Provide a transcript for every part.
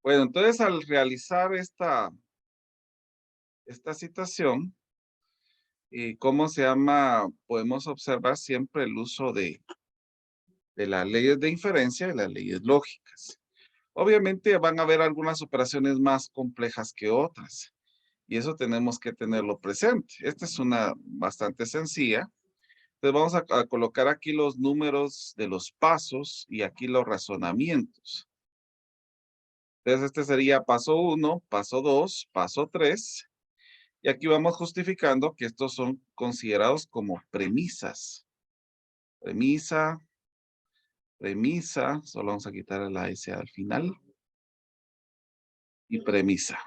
Bueno, entonces al realizar esta situación, ¿cómo se llama? Podemos observar siempre el uso de las leyes de inferencia y las leyes lógicas. Obviamente van a haber algunas operaciones más complejas que otras, y eso tenemos que tenerlo presente. Esta es una bastante sencilla. Entonces vamos a colocar aquí los números de los pasos y aquí los razonamientos. Entonces este sería paso 1, paso 2, paso 3. Y aquí vamos justificando que estos son considerados como premisas. Premisa, premisa, solo vamos a quitar la S al final. Y premisa.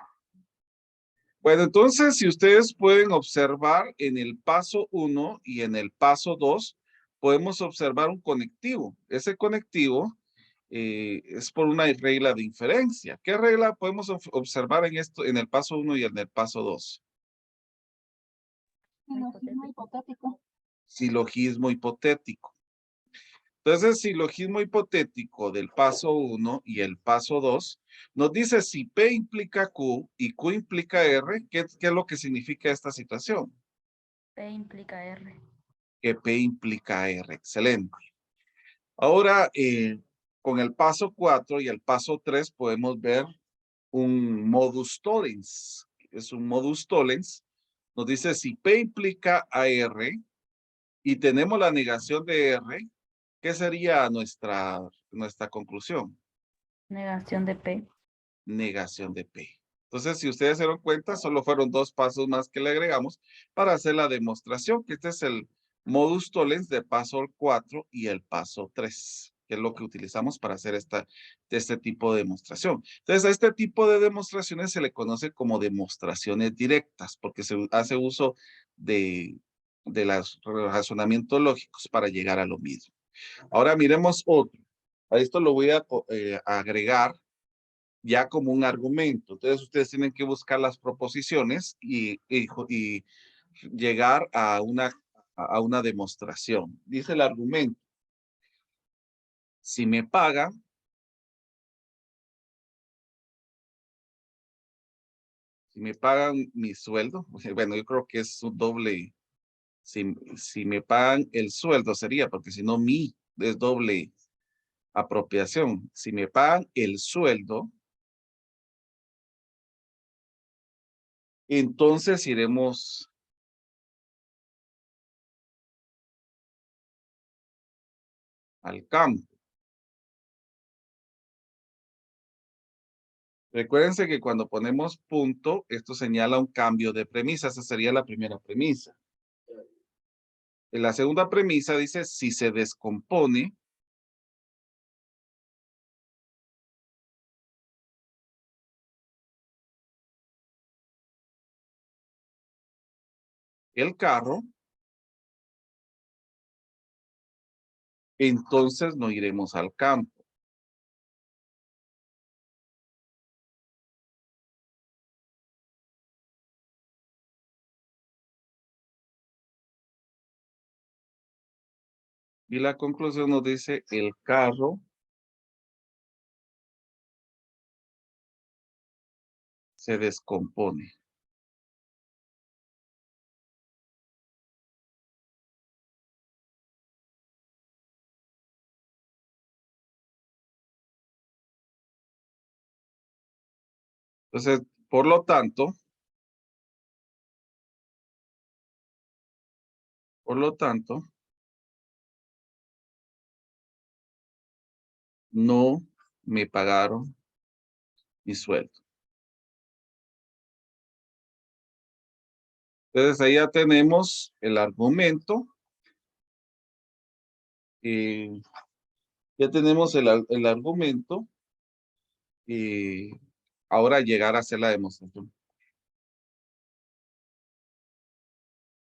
Bueno, entonces, si ustedes pueden observar en el paso 1 y en el paso 2, podemos observar un conectivo. Ese conectivo es por una regla de inferencia. ¿Qué regla podemos observar en esto, en el paso 1 y en el paso 2? Silogismo hipotético. Silogismo hipotético. Entonces, el silogismo hipotético del paso 1 y el paso 2 nos dice si P implica Q y Q implica R, ¿qué es lo que significa esta situación? P implica R. Que P implica R. Excelente. Ahora, con el paso 4 y el paso 3 podemos ver un modus tollens. Es un modus tollens. Nos dice si P implica AR y tenemos la negación de R, ¿qué sería nuestra conclusión? Negación de P. Negación de P. Entonces, si ustedes se dieron cuenta, solo fueron 2 pasos más que le agregamos para hacer la demostración, que este es el modus tollens de paso 4 y el paso 3, que es lo que utilizamos para hacer este tipo de demostración. Entonces, a este tipo de demostraciones se le conoce como demostraciones directas, porque se hace uso de los razonamientos lógicos para llegar a lo mismo. Ahora miremos otro. A esto lo voy a agregar ya como un argumento. Entonces ustedes tienen que buscar las proposiciones y llegar a una demostración. Dice el argumento: si me pagan, mi sueldo, bueno, yo creo que es un doble, si me pagan el sueldo sería, porque si no mi es doble apropiación. Si me pagan el sueldo, entonces iremos al campo. Recuérdense que cuando ponemos punto, esto señala un cambio de premisa. Esa sería la primera premisa. En la segunda premisa dice, si se descompone, el carro, entonces no iremos al campo. Y la conclusión nos dice, el carro se descompone. Entonces, por lo tanto, no me pagaron mi sueldo. Entonces, ahí ya tenemos el argumento. Ya tenemos el argumento. Ahora llegar a hacer la demostración.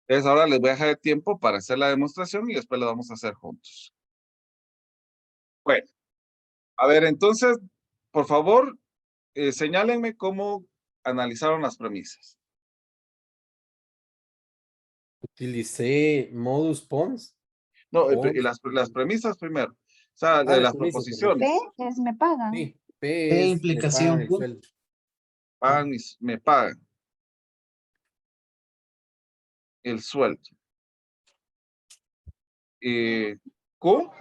Entonces, ahora les voy a dejar el tiempo para hacer la demostración y después la vamos a hacer juntos. Bueno, a ver, entonces, por favor, señálenme cómo analizaron las premisas. Utilicé modus pons. No, Pons. las premisas primero. O sea, Ah, las las premisas, perdón. proposiciones. P es me pagan. Sí, P P es me implicación pagan el Q. sueldo. Me pagan el sueldo. Q,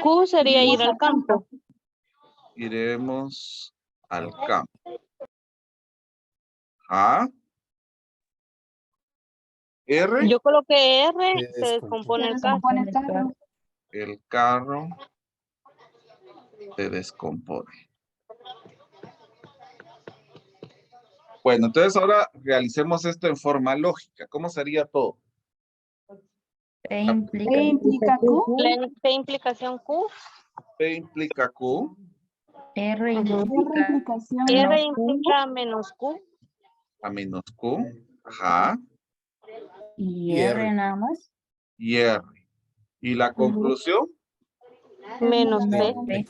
Q sería ir al campo. iremos al campo. A. R, Yo coloqué R, Se se descompone el carro. Compone el carro. el carro se descompone. Bueno, entonces ahora realicemos esto en forma lógica. ¿Cómo sería todo? P implica Q. P implicación Q. P implica Q, R Ujú. implica R menos implica menos Q. a menos Q, ajá, y Y R R. nada más. y R. Y la conclusión, Menos P. Menos P.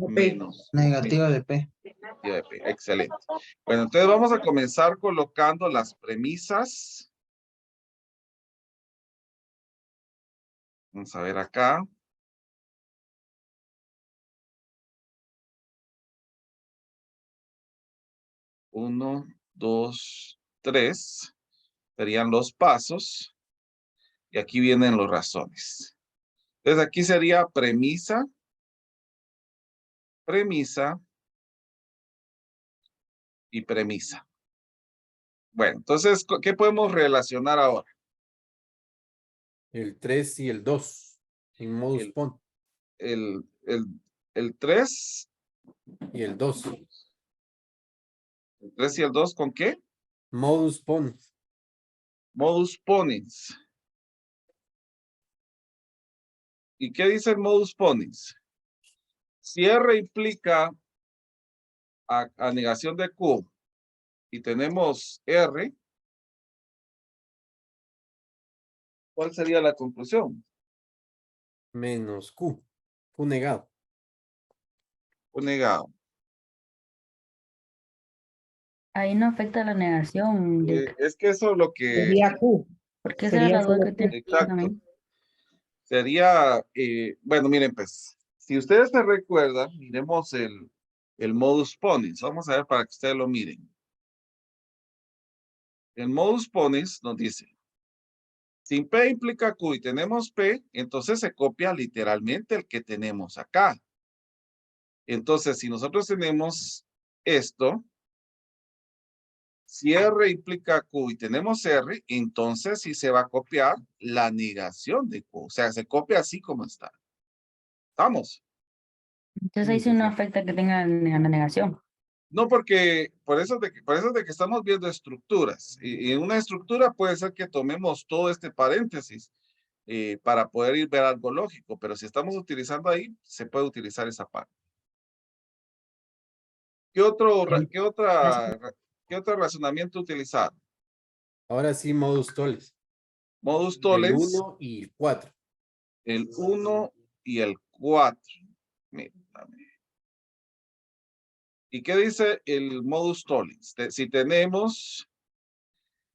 menos Negativa de P. negativa de P. Excelente. Bueno, entonces vamos a comenzar colocando las premisas. Vamos a ver acá. Uno, dos, tres. Serían los pasos. Y aquí vienen las razones. Entonces aquí sería premisa, premisa y premisa. Bueno, entonces, ¿qué podemos relacionar ahora? El 3 y el 2. En modus El- pon. El, el, el 3, Y el 2. el 3 y el 2, ¿con qué? Modus pons. Modus ponens. ¿Y qué dice el modus ponens? Si R implica a negación de Q y tenemos R, ¿cuál sería la conclusión? Menos Q. Q negado. Q negado. Ahí no afecta la negación, Dick, Es que eso es lo que... Sería Q. porque esa era la duda que tenía Exacto. también. Sería, bueno, miren, pues, si ustedes se recuerdan, miremos el modus ponens. Vamos a ver para que ustedes lo miren. El modus ponens nos dice, si P implica Q y tenemos P, entonces se copia literalmente el que tenemos acá. Entonces, si nosotros tenemos esto, si R implica Q y tenemos R, entonces sí se va a copiar la negación de Q. O sea, se copia así como está. ¿Estamos? Entonces ahí sí no afecta que tenga la negación. No, porque por eso de que estamos viendo estructuras. Y en una estructura puede ser que tomemos todo este paréntesis para poder ir ver algo lógico, pero si estamos utilizando ahí, se puede utilizar esa parte. ¿Qué otro razonamiento utilizar? Ahora sí, modus tollens. Modus El tollens, 1 y el 4. el 1 y el 4. ¿Y qué dice el modus tollens? Si tenemos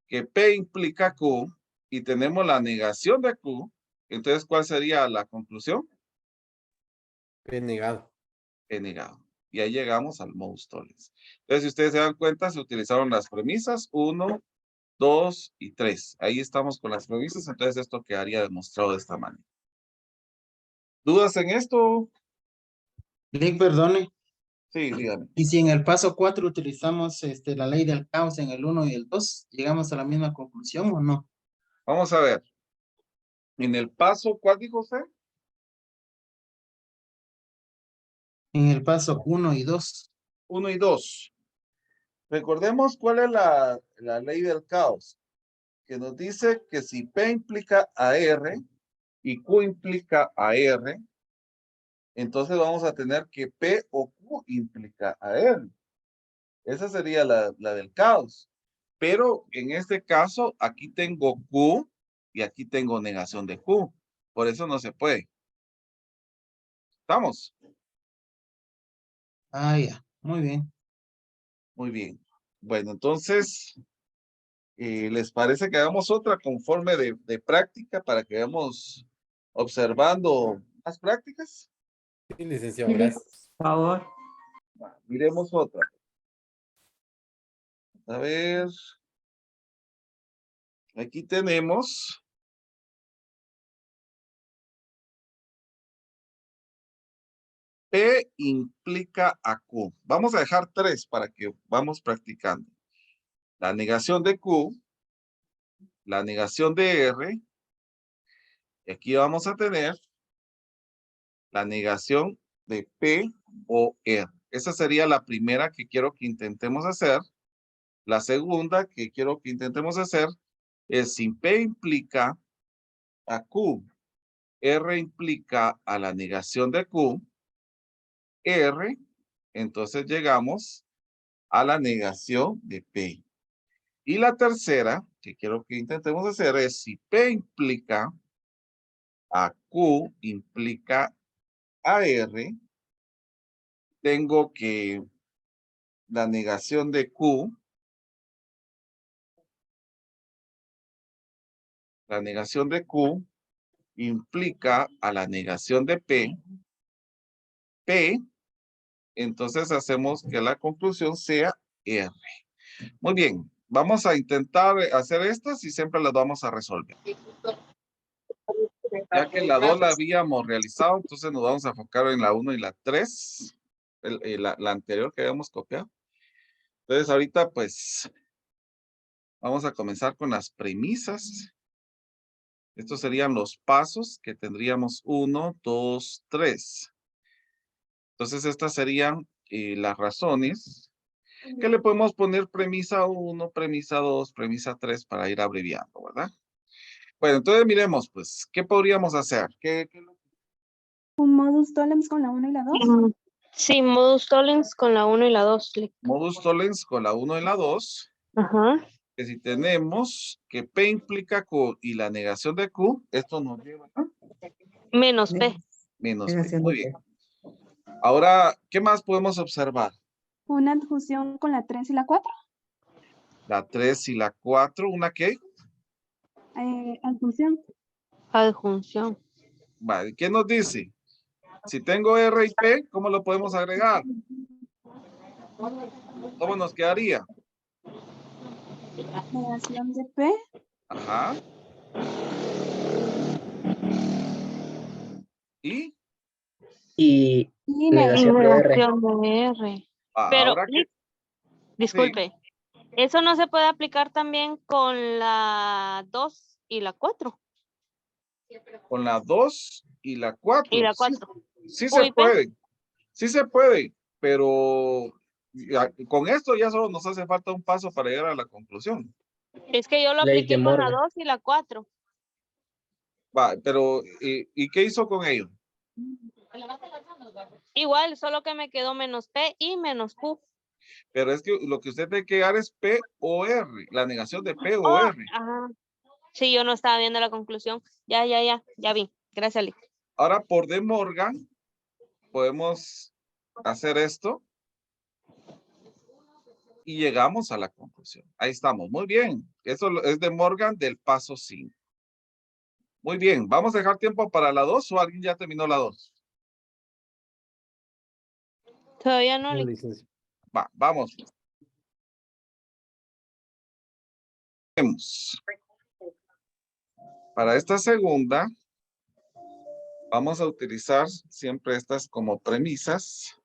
que P implica Q y tenemos la negación de Q, entonces, ¿cuál sería la conclusión? P negado. P negado. Y ahí llegamos al modus tollens. Entonces, si ustedes se dan cuenta, se utilizaron las premisas 1, 2 y 3. Ahí estamos con las premisas, entonces esto quedaría demostrado de esta manera. ¿Dudas en esto? Nick, perdone. Sí, dígame. Y si en el paso 4 utilizamos la ley del caos en el 1 y el 2, ¿llegamos a la misma conclusión o no? Vamos a ver. En el paso, ¿cuál dijo usted? En el paso 1 y 2. 1 y 2. Recordemos cuál es la ley del caos, que nos dice que si P implica a R y Q implica a R, entonces vamos a tener que P o Q implica a R. Esa sería la del caos. Pero en este caso, aquí tengo Q y aquí tengo negación de Q. Por eso no se puede. ¿Estamos? Ah, ya. Muy bien. Muy bien. Bueno, entonces, ¿les parece que hagamos otra conforme de práctica para que vayamos observando más prácticas? Sí, licenciado, Sí, gracias. Por favor. Miremos otra. A ver. Aquí tenemos. P implica a Q. Vamos a dejar 3 para que vamos practicando. La negación de Q, la negación de R, y aquí vamos a tener la negación de P o R. Esa sería la primera que quiero que intentemos hacer. La segunda que quiero que intentemos hacer es si P implica a Q, R implica a la negación de Q, R, entonces llegamos a la negación de P. Y la tercera que quiero que intentemos hacer es si P implica a Q, implica a R, tengo que la negación de Q, la negación de Q implica a la negación de P, P, entonces hacemos que la conclusión sea R. Muy bien, vamos a intentar hacer estas y siempre las vamos a resolver. Ya que la 2 la habíamos realizado, entonces nos vamos a enfocar en la 1 y la 3, la anterior que habíamos copiado. Entonces ahorita pues vamos a comenzar con las premisas. Estos serían los pasos que tendríamos 1, 2, 3. Entonces estas serían las razones que le podemos poner premisa 1, premisa 2, premisa 3 para ir abreviando, ¿verdad? Bueno, entonces miremos, pues, ¿qué podríamos hacer? ¿Un modus tollens con la 1 y la 2? Sí, modus tollens con la 1 y la 2. Modus tollens con la 1 y la 2. Ajá. Que si tenemos que P implica Q y la negación de Q, esto nos lleva a Menos P. menos P. Muy bien. Ahora, ¿qué más podemos observar? ¿Una adjunción con la 3 y la 4? La 3 y la 4, ¿una qué? Adjunción. Adjunción. Vale, ¿qué nos dice? Si tengo R y P, ¿cómo lo podemos agregar? ¿Cómo nos quedaría? Negación de P. Ajá. ¿Y? Y Y negación de R. Negación de R. Pero, Ahora que... disculpe, ¿eso no se puede aplicar también con la 2 y la 4? Con la 2 y la 4. Y la 4. Sí se puede. Sí se puede, pero con esto ya solo nos hace falta un paso para llegar a la conclusión. Es que yo lo Ley apliqué de con la Morgan. 2 y la 4. Va, pero ¿y qué hizo con ello? Igual, solo que me quedó menos P y menos Q. Pero es que lo que usted tiene que dar es P o R, la negación de P o Oh, R. ajá. Sí, yo no estaba viendo la conclusión. Ya vi. Gracias, Lick. Ahora por De Morgan podemos hacer esto y llegamos a la conclusión. Ahí estamos, muy bien. Eso es De Morgan del paso 5. Muy bien, ¿vamos a dejar tiempo para la 2 o alguien ya terminó la 2? Todavía no, No, Lick. licencia. Va, vamos. Vemos. Para esta segunda, vamos a utilizar siempre estas como premisas.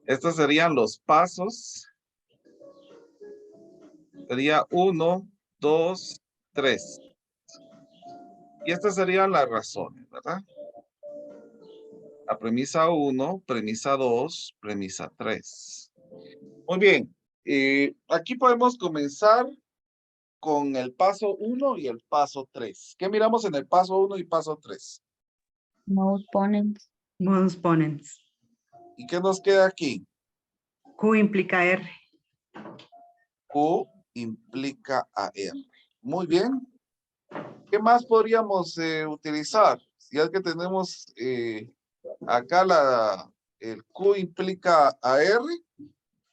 Estos serían los pasos. Sería 1, 2, 3. Y estas serían las razones, ¿verdad? La premisa 1, premisa 2, premisa 3. Muy bien. Aquí podemos comenzar con el paso 1 y el paso 3. ¿Qué miramos en el paso 1 y paso 3? Modus ponens. Modus ponens. ¿Y qué nos queda aquí? Q implica R. Q implica a R. Muy bien. ¿Qué más podríamos utilizar? Si es que tenemos acá el Q implica a R,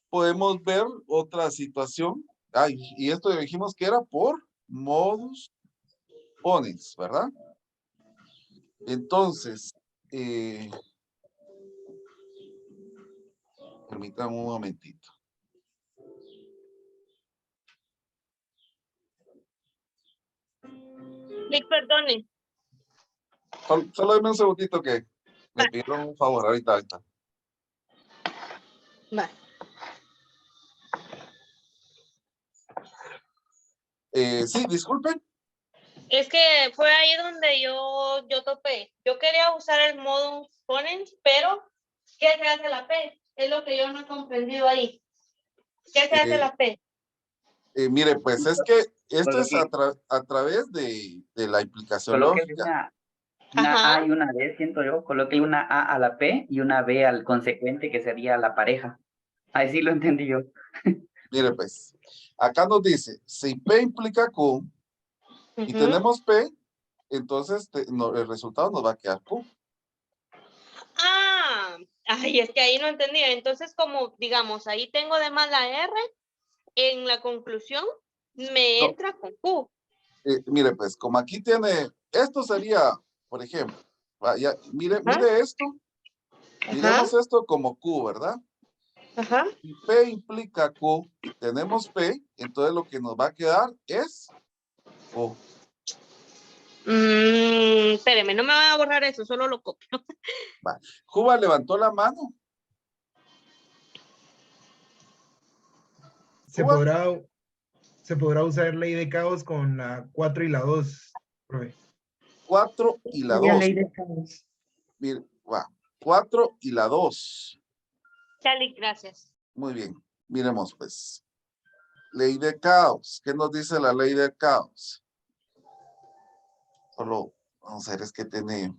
podemos ver otra situación. Y esto dijimos que era por modus ponens, ¿verdad? Entonces, permítanme un momentito. Nick, perdone. Solo denme un segundito que me pidieron un favor. Ahorita. Va. Sí, disculpen. Es que fue ahí donde yo topé. Yo quería usar el modus ponens, pero ¿qué se hace la P? Es lo que yo no he comprendido ahí. ¿Qué se hace la P? Mire, pues es que esto Solo es que- a través de la implicación Coloque lógica. una Ajá. A y una B, siento yo. Coloque una A a la P y una B al consecuente, que sería la pareja. Ahí sí lo entendí yo. Mire, pues, acá nos dice, si P implica Q y Ujú. tenemos P, entonces el resultado nos va a quedar Q. Ah, ay, es que ahí no entendía. Entonces, como digamos, ahí tengo de más la R, en la conclusión me No. entra con Q. Mire, pues, como aquí tiene, esto sería, por ejemplo, mire esto, miremos esto como Q, ¿verdad? Ajá. Si P implica Q y tenemos P, entonces lo que nos va a quedar es Q. Espéreme, no me van a borrar eso, solo lo copio. Juba levantó la mano. Juba, Se podrá usar ley de caos con la 4 y la 2, profe. 4 y la Sería 2. ley de caos. Mire, va. 4 y la 2. Chali, gracias. Muy bien. Miremos, pues. Ley de caos. ¿Qué nos dice la ley de caos? Solo, vamos a ver, es que tiene...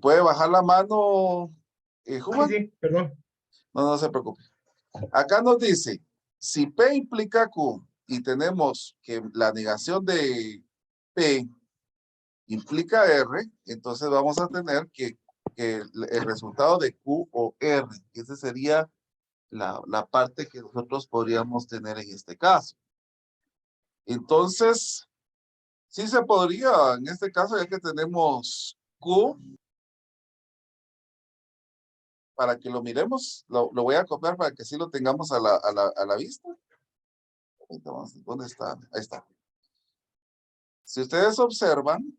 ¿puede bajar la mano, Juba? Sí, perdón. No se preocupe. Acá nos dice, si P implica Q y tenemos que la negación de P implica R, entonces vamos a tener que el resultado de Q o R, esa sería la parte que nosotros podríamos tener en este caso. Entonces, sí se podría, en este caso, ya que tenemos Q, para que lo miremos, lo voy a copiar para que sí lo tengamos a la vista. ¿Dónde está? Ahí está. Si ustedes observan,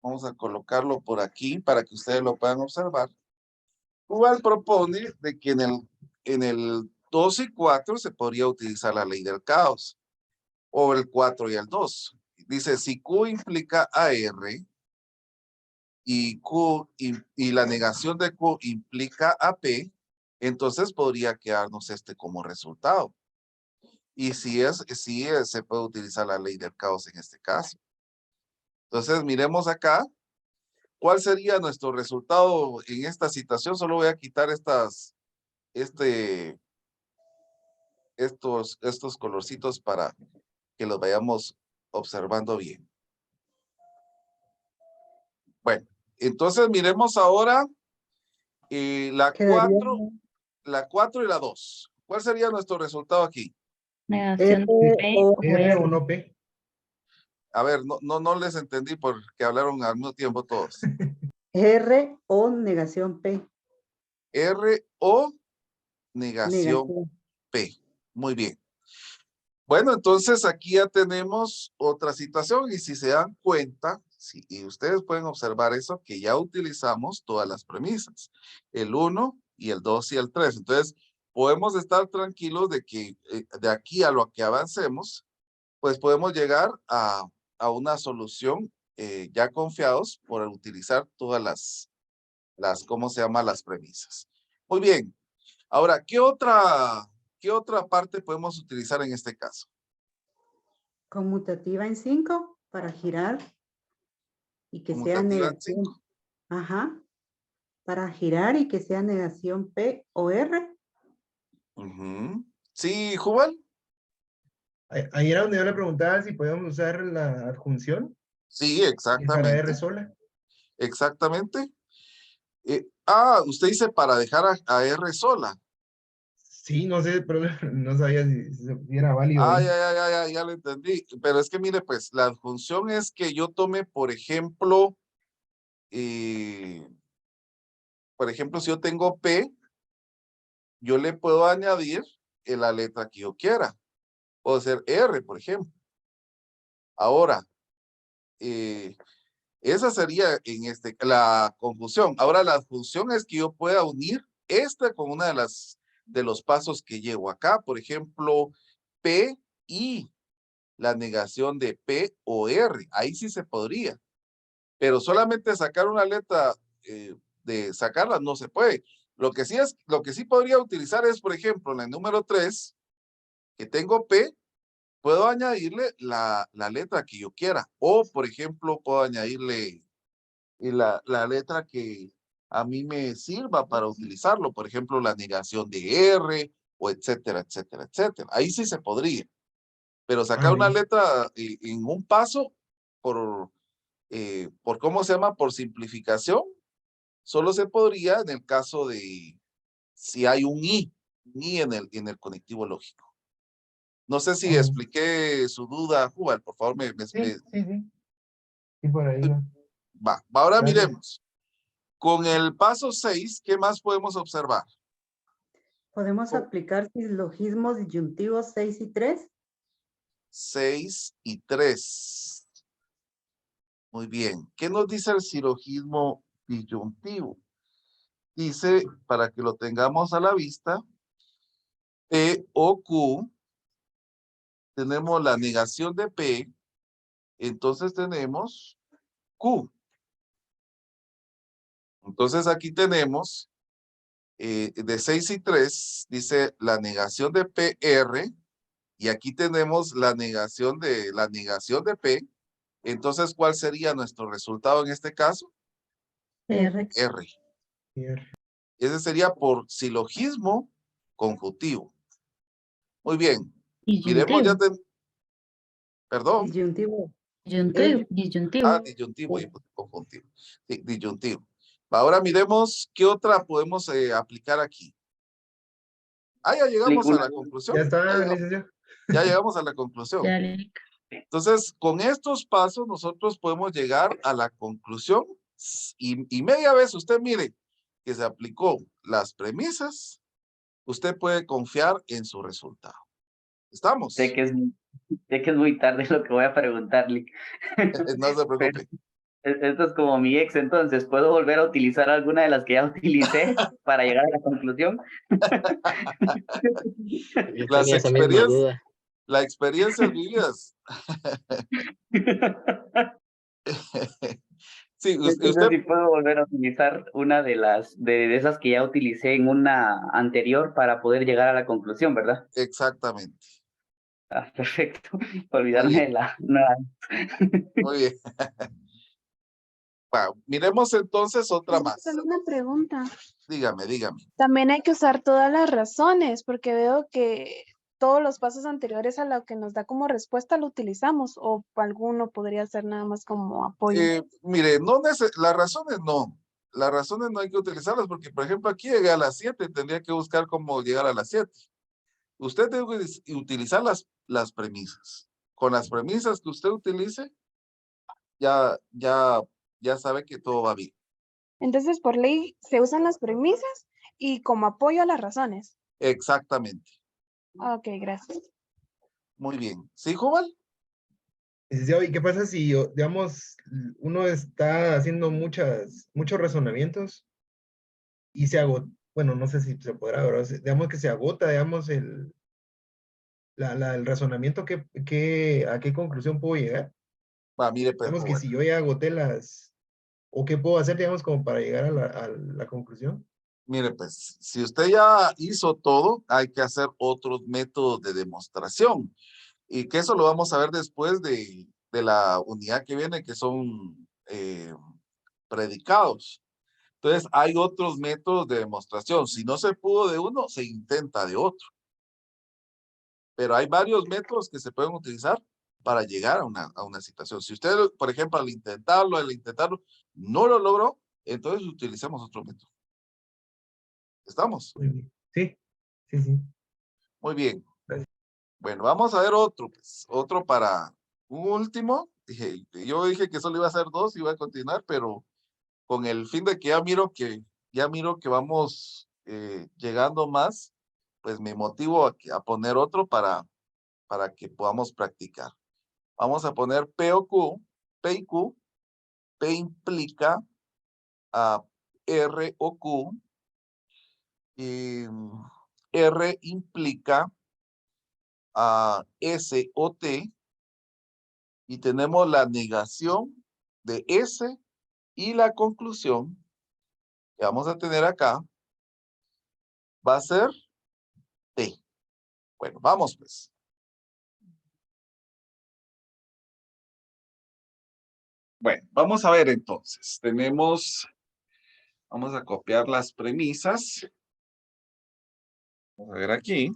vamos a colocarlo por aquí para que ustedes lo puedan observar. Igual propone de que en el 2 y 4 se podría utilizar la ley del caos, o el 4 y el 2. Dice, si Q implica AR y y la negación de Q implica AP, entonces podría quedarnos este como resultado. Y si se puede utilizar la ley del caos en este caso. Entonces, miremos acá. ¿Cuál sería nuestro resultado en esta situación? Solo voy a quitar estos colorcitos para que los vayamos observando bien. Bueno, entonces miremos ahora la 4 y la 2. ¿Cuál sería nuestro resultado aquí? Negación de P o R R. o no P. A ver, no les entendí porque hablaron al mismo tiempo todos. R o negación P. R o negación P. Muy bien. Bueno, entonces aquí ya tenemos otra situación y si se dan cuenta, y ustedes pueden observar eso, que ya utilizamos todas las premisas, el 1 y el 2 y el 3. Entonces, podemos estar tranquilos de que de aquí a lo que avancemos, pues podemos llegar a una solución ya confiados por utilizar todas ¿cómo se llama? Las premisas. Muy bien. Ahora, ¿qué otra parte podemos utilizar en este caso? Conmutativa en 5 para girar y que sea Conmutativa en negación. 5. Ajá. Para girar y que sea negación P o R. Sí, Jubal. Ahí era donde yo le preguntaba si podíamos usar la adjunción. Sí, Para exactamente. R sola. Exactamente. Usted dice para dejar a R sola. Sí, no sé, pero no sabía si era válido. Ah, ahí. ya lo entendí. Pero es que mire, pues, la adjunción es que yo tome, por ejemplo, si yo tengo P, yo le puedo añadir en la letra que yo quiera. Puede ser R, por ejemplo. Ahora, esa sería la conjunción. Ahora, la adjunción es que yo pueda unir esta con una de los pasos que llevo acá. Por ejemplo, P y la negación de P o R. Ahí sí se podría. Pero solamente sacar una letra, de sacarla no se puede. Lo que sí podría utilizar es, por ejemplo, en el número 3, que tengo P, puedo añadirle la letra que yo quiera. O, por ejemplo, puedo añadirle la letra que a mí me sirva para utilizarlo. Por ejemplo, la negación de R, o etcétera, etcétera, etcétera. Ahí sí se podría. Pero sacar una bien. letra en un paso, por ¿cómo se llama? Por simplificación, solo se podría en el caso de si hay un I en el conectivo lógico. No sé si Ah, expliqué su duda, Jubal, por favor, sí. Sí, por ahí va. va. Ahora Gracias. miremos. Con el paso 6, ¿qué más podemos observar? ¿Podemos aplicar silogismos disyuntivos 6 y 3? 6 y 3. Muy bien. ¿Qué nos dice el silogismo disyuntivo? Dice, para que lo tengamos a la vista, P o Q, tenemos la negación de P, entonces tenemos Q. Entonces aquí tenemos de 6 y 3, dice la negación de PR, y aquí tenemos la negación de P. Entonces, ¿cuál sería nuestro resultado en este caso? R. R. R. Ese sería por silogismo conjuntivo. Muy bien. Miremos ya. Perdón. Disyuntivo. Disyuntivo. Disyuntivo y conjuntivo. Sí, disyuntivo. Ahora miremos qué otra podemos aplicar aquí. Ya llegamos a la conclusión. Ya está, licenciado. Ya llegamos a la conclusión. Ya le- Entonces, con estos pasos nosotros podemos llegar a la conclusión, y media vez usted mire que se aplicó las premisas, usted puede confiar en su resultado. ¿Estamos? Sé que es muy tarde lo que voy a preguntarle. No se preocupe. Esto es como mi ex, entonces, ¿puedo volver a utilizar alguna de las que ya utilicé para llegar a la conclusión? Yo Las tenía esa misma experiencias, duda. las experiencias vividas. Sí, Entonces, usted, sí puedo volver a utilizar una de esas que ya utilicé en una anterior para poder llegar a la conclusión, ¿verdad? exactamente. Ah, perfecto. Muy Olvidarme bien, de la nueva. muy bien. Bueno, miremos entonces otra más. Solo una pregunta. Dígame. También hay que usar todas las razones, porque veo que todos los pasos anteriores a lo que nos da como respuesta lo utilizamos, o alguno podría ser nada más como apoyo. Mire, las razones no. Las razones no hay que utilizarlas porque, por ejemplo, aquí llegué a las 7, tendría que buscar cómo llegar a las 7. Usted debe utilizar las premisas. Con las premisas que usted utilice, ya sabe que todo va bien. Entonces, por ley, se usan las premisas y como apoyo a las razones. Exactamente. Ok, gracias. Muy bien. ¿Sí, Jubal? Licenciado, ¿y qué pasa si, digamos, uno está haciendo muchos razonamientos y se agota? Bueno, no sé si se podrá, pero digamos que se agota, digamos, el razonamiento, ¿a qué conclusión puedo llegar? Mire, pues, Digamos que Jubal. si yo ya agoté ¿o qué puedo hacer, digamos, como para llegar a la conclusión? Mire, pues, si usted ya hizo todo, hay que hacer otros métodos de demostración. Y que eso lo vamos a ver después de la unidad que viene, que son predicados. Entonces, hay otros métodos de demostración. Si no se pudo de uno, se intenta de otro. Pero hay varios métodos que se pueden utilizar para llegar a una situación. Si usted, por ejemplo, al intentarlo, no lo logró, entonces utilicemos otro método. ¿Estamos? Muy bien. Sí. Muy bien. Gracias. Bueno, vamos a ver otro, pues, otro para un último. Yo dije que solo iba a ser 2, iba a continuar, pero con el fin de que ya miro que vamos llegando más, pues me motivo a poner otro para que podamos practicar. Vamos a poner P o Q, P y Q. P implica a R o Q. Y R implica a S o T. Y tenemos la negación de S y la conclusión que vamos a tener acá va a ser T. Bueno, vamos pues. Bueno, vamos a ver entonces. Vamos a copiar las premisas. Vamos a ver aquí.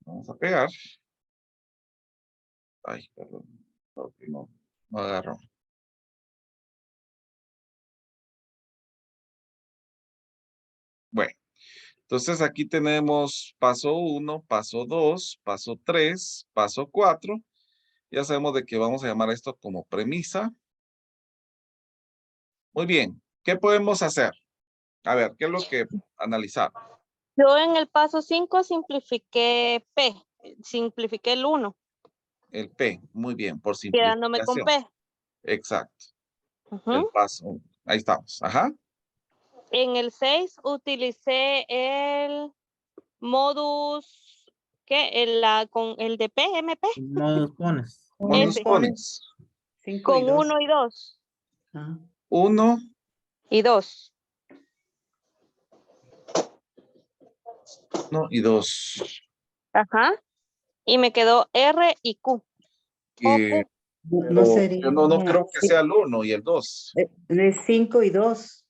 Vamos a pegar. Ay, perdón. Porque no agarró. Bueno, entonces aquí tenemos paso 1, paso 2, paso 3, paso 4. Ya sabemos de que vamos a llamar esto como premisa. Muy bien. ¿Qué podemos hacer? A ver, ¿qué es lo que analizar? Yo en el paso 5 simplifiqué P, simplifiqué el 1, El P. Muy bien, por quedándome con simplificación. P. Exacto. Ujú. El paso 1. Ahí estamos. Ajá. En el 6 utilicé el modus, ¿qué? Con el de P, MP, Modus pones. Modus ese, ponens. 5 y con 2. 1 y 2. 1 Y 2. y 2. Ajá. Y me quedó R y Q. O Y Q. No sería. yo no creo que sea el 1 y el 2. De 5 y 2.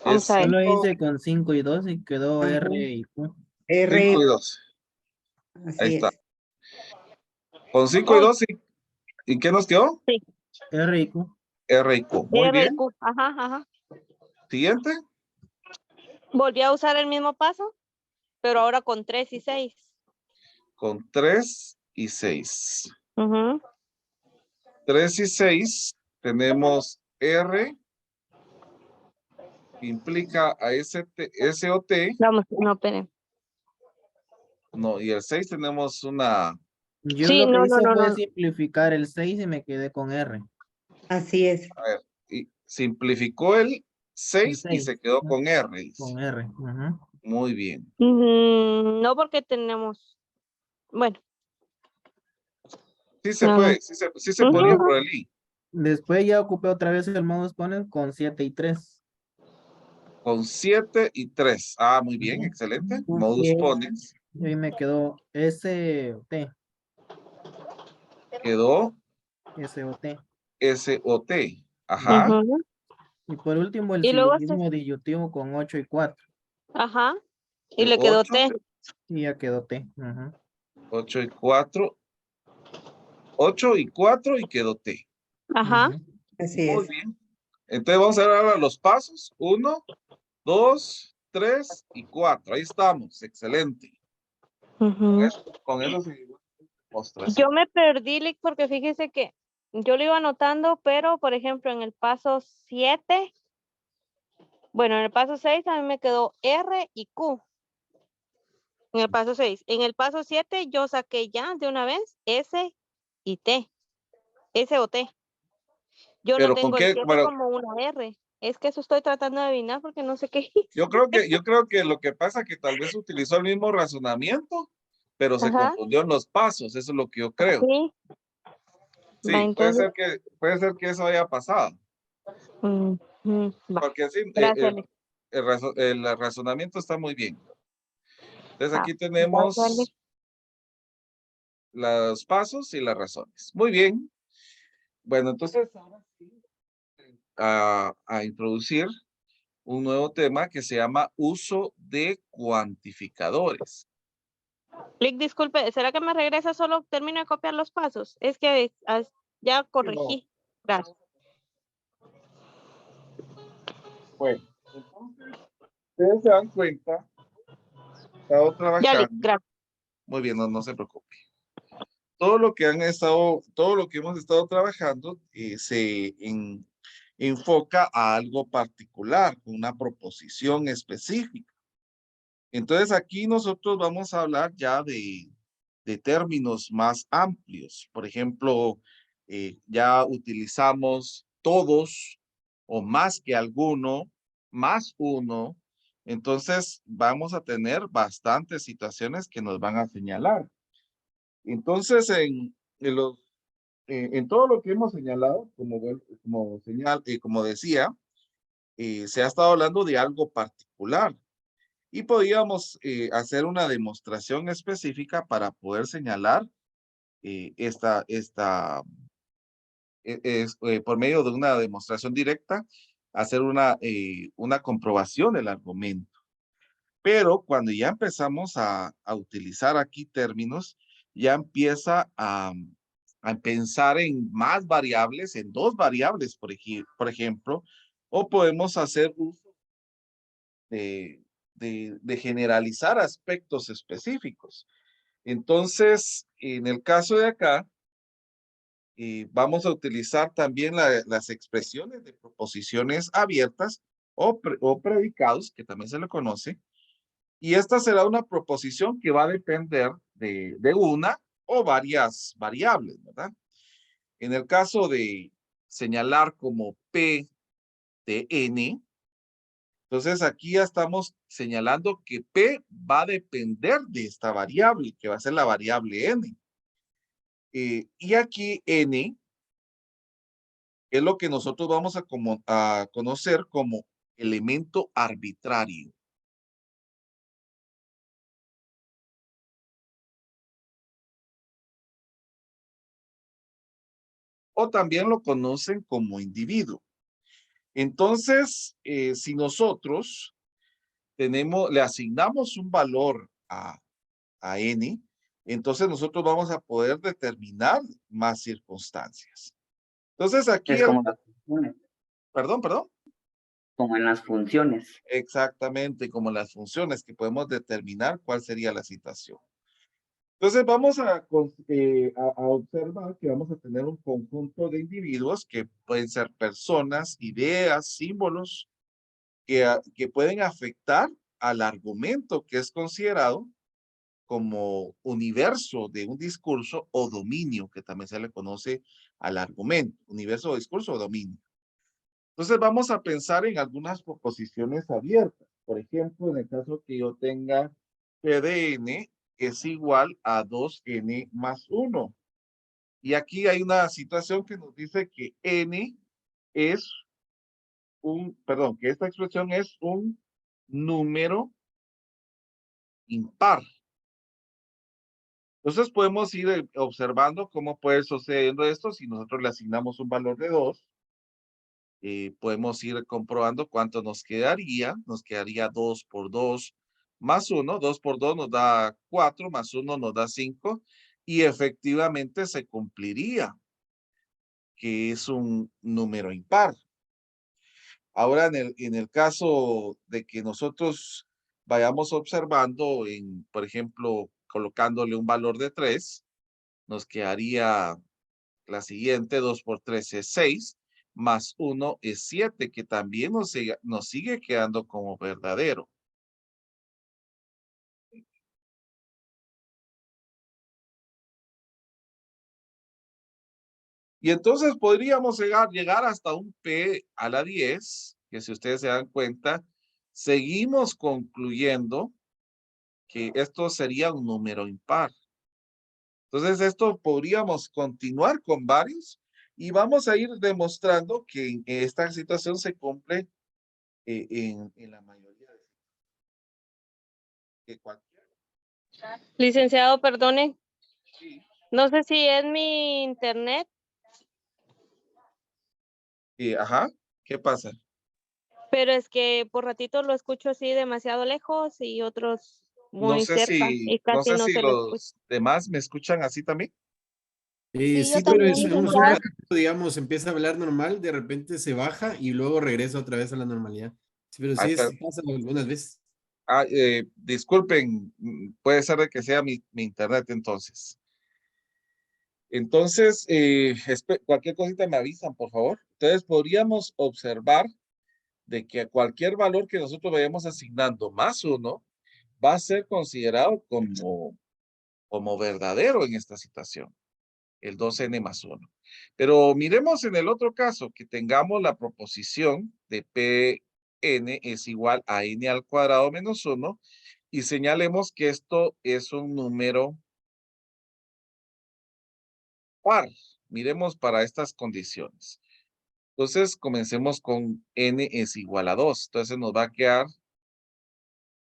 Vamos Es a ver. Yo lo hice con 5 y 2 y quedó Ajá. R y Q. 5 R, y 2. Ahí así está. es. Con 5 y 2, ¿y qué nos quedó? Sí. R y Q. R y Q. Muy R y bien. Q. Ajá, ajá. Siguiente. Volví a usar el mismo paso, pero ahora con 3 y 6. Con 3 y 6. Ujú. 3 y 6 tenemos R, que implica a S o T. Vamos, no, esperen. No, y el 6 tenemos una. Yo Sí, lo que no, hice no, fue no. simplificar el 6 y me quedé con R. Así es. A ver, y simplificó el El 6 y 6 se quedó con R. Dice. con R. Ajá. Muy bien. No, porque tenemos, bueno, Sí se no, no. puede, sí se podría por el I. Después ya ocupé otra vez el modus ponens con 7 y 3. Con 7 y 3. Ah, muy bien, Ujú. excelente. Así Modus es. ponens. Y ahí me quedó S o T. Quedó S o T. S o T. Ajá. Ujú. Y por último el Y luego, silogismo disyuntivo con 8 y 4. ajá, y El le quedó 8, T. Y ya quedó T. Ajá. 8 y 4. 8 y 4 y quedó T. Ajá. Ujú. Así Muy es. bien. Entonces vamos a ver ahora los pasos. 1, 2, 3 y 4. Ahí estamos. Excelente. Ujú. Con eso seguimos. Yo me perdí, Lick, porque fíjese que yo lo iba anotando, pero por ejemplo en el paso 7, bueno, en el paso 6 a mí me quedó R y Q. En el paso 6. En el paso 7 yo saqué ya de una vez S y T. S o T. Yo no Pero con tengo el qué, 7 bueno, como una R. Es que eso estoy tratando de adivinar porque no sé qué hice. yo creo que lo que pasa es que tal vez utilizó el mismo razonamiento, pero se Ajá. confundió en los pasos. Eso es lo que yo creo. Sí. Va, Sí, entonces. puede ser que eso haya pasado. Va. Porque sí, Gracias, Lick. el razonamiento está muy bien. Entonces Ah, aquí gracias, tenemos Lick. los pasos y las razones. Muy bien. Bueno, entonces ahora sí a introducir un nuevo tema que se llama uso de cuantificadores. Lick, disculpe, ¿será que me regresa solo termino de copiar los pasos? Es que ya corregí. Gracias. Bueno, entonces ustedes se dan cuenta estado Ya, trabajando, gracias. muy bien, no se preocupe. Todo lo que hemos estado trabajando se enfoca a algo particular, una proposición específica. Entonces aquí nosotros vamos a hablar ya de términos más amplios. Por ejemplo, ya utilizamos todos o más que alguno, más uno. Entonces vamos a tener bastantes situaciones que nos van a señalar. Entonces en todo lo que hemos señalado, como decía, se ha estado hablando de algo particular. Y podríamos hacer una demostración específica para poder señalar por medio de una demostración directa, hacer una comprobación del argumento. Pero cuando ya empezamos a utilizar aquí términos, ya empieza a pensar en más variables, en dos variables, por ejemplo, o podemos hacer uso de generalizar aspectos específicos. Entonces, en el caso de acá, vamos a utilizar también las expresiones de proposiciones abiertas o predicados, que también se le conoce, y esta será una proposición que va a depender de una o varias variables, ¿verdad? En el caso de señalar como P de N, entonces aquí ya estamos señalando que P va a depender de esta variable, que va a ser la variable N. Y aquí N es lo que nosotros vamos a conocer como elemento arbitrario. O también lo conocen como individuo. Entonces, si nosotros le asignamos un valor a N, entonces nosotros vamos a poder determinar más circunstancias. Entonces aquí, Es como las funciones. perdón. Como en las funciones. Exactamente, como las funciones que podemos determinar cuál sería la situación. Entonces vamos a observar que vamos a tener un conjunto de individuos que pueden ser personas, ideas, símbolos, que pueden afectar al argumento que es considerado como universo de un discurso o dominio, que también se le conoce al argumento, universo o discurso o dominio. Entonces vamos a pensar en algunas proposiciones abiertas. Por ejemplo, en el caso que yo tenga P de N es igual a 2N más 1. Y aquí hay una situación que nos dice que N es que esta expresión es un número impar. Entonces podemos ir observando cómo puede sucediendo esto si nosotros le asignamos un valor de 2. Podemos ir comprobando cuánto nos quedaría. Nos quedaría 2 por 2 más 1. 2 por 2 nos da 4, más 1 nos da 5. Y efectivamente se cumpliría que es un número impar. Ahora, en el caso de que nosotros vayamos observando, por ejemplo, colocándole un valor de 3, nos quedaría la siguiente: 2 por 3 es 6, más 1 es 7, que también nos sigue quedando como verdadero. Y entonces podríamos llegar hasta un P a la 10, que si ustedes se dan cuenta, seguimos concluyendo que esto sería un número impar. Entonces esto podríamos continuar con varios y vamos a ir demostrando que en esta situación se cumple en la mayoría de cualquiera. Licenciado, perdone. Sí. No sé si es mi internet, Ajá, ¿qué pasa? pero es que por ratito lo escucho así demasiado lejos y otros muy cerca y No casi sé no si se le escucha. los demás me escuchan así también. Sí, yo Sí, pero también, es un licenciado. ratito, digamos, empieza a hablar normal, de repente se baja y luego regresa otra vez a la normalidad. Sí, pero Ay, sí, sí pasa algunas veces. Disculpen, puede ser de que sea mi internet entonces. Entonces, cualquier cosita me avisan, por favor. Entonces, podríamos observar de que a cualquier valor que nosotros vayamos asignando más 1 va a ser considerado como verdadero en esta situación, el 2n más 1. Pero miremos en el otro caso, que tengamos la proposición de Pn es igual a n al cuadrado menos 1 y señalemos que esto es un número par. Miremos para estas condiciones. Entonces, comencemos con n es igual a 2. Entonces, nos va a quedar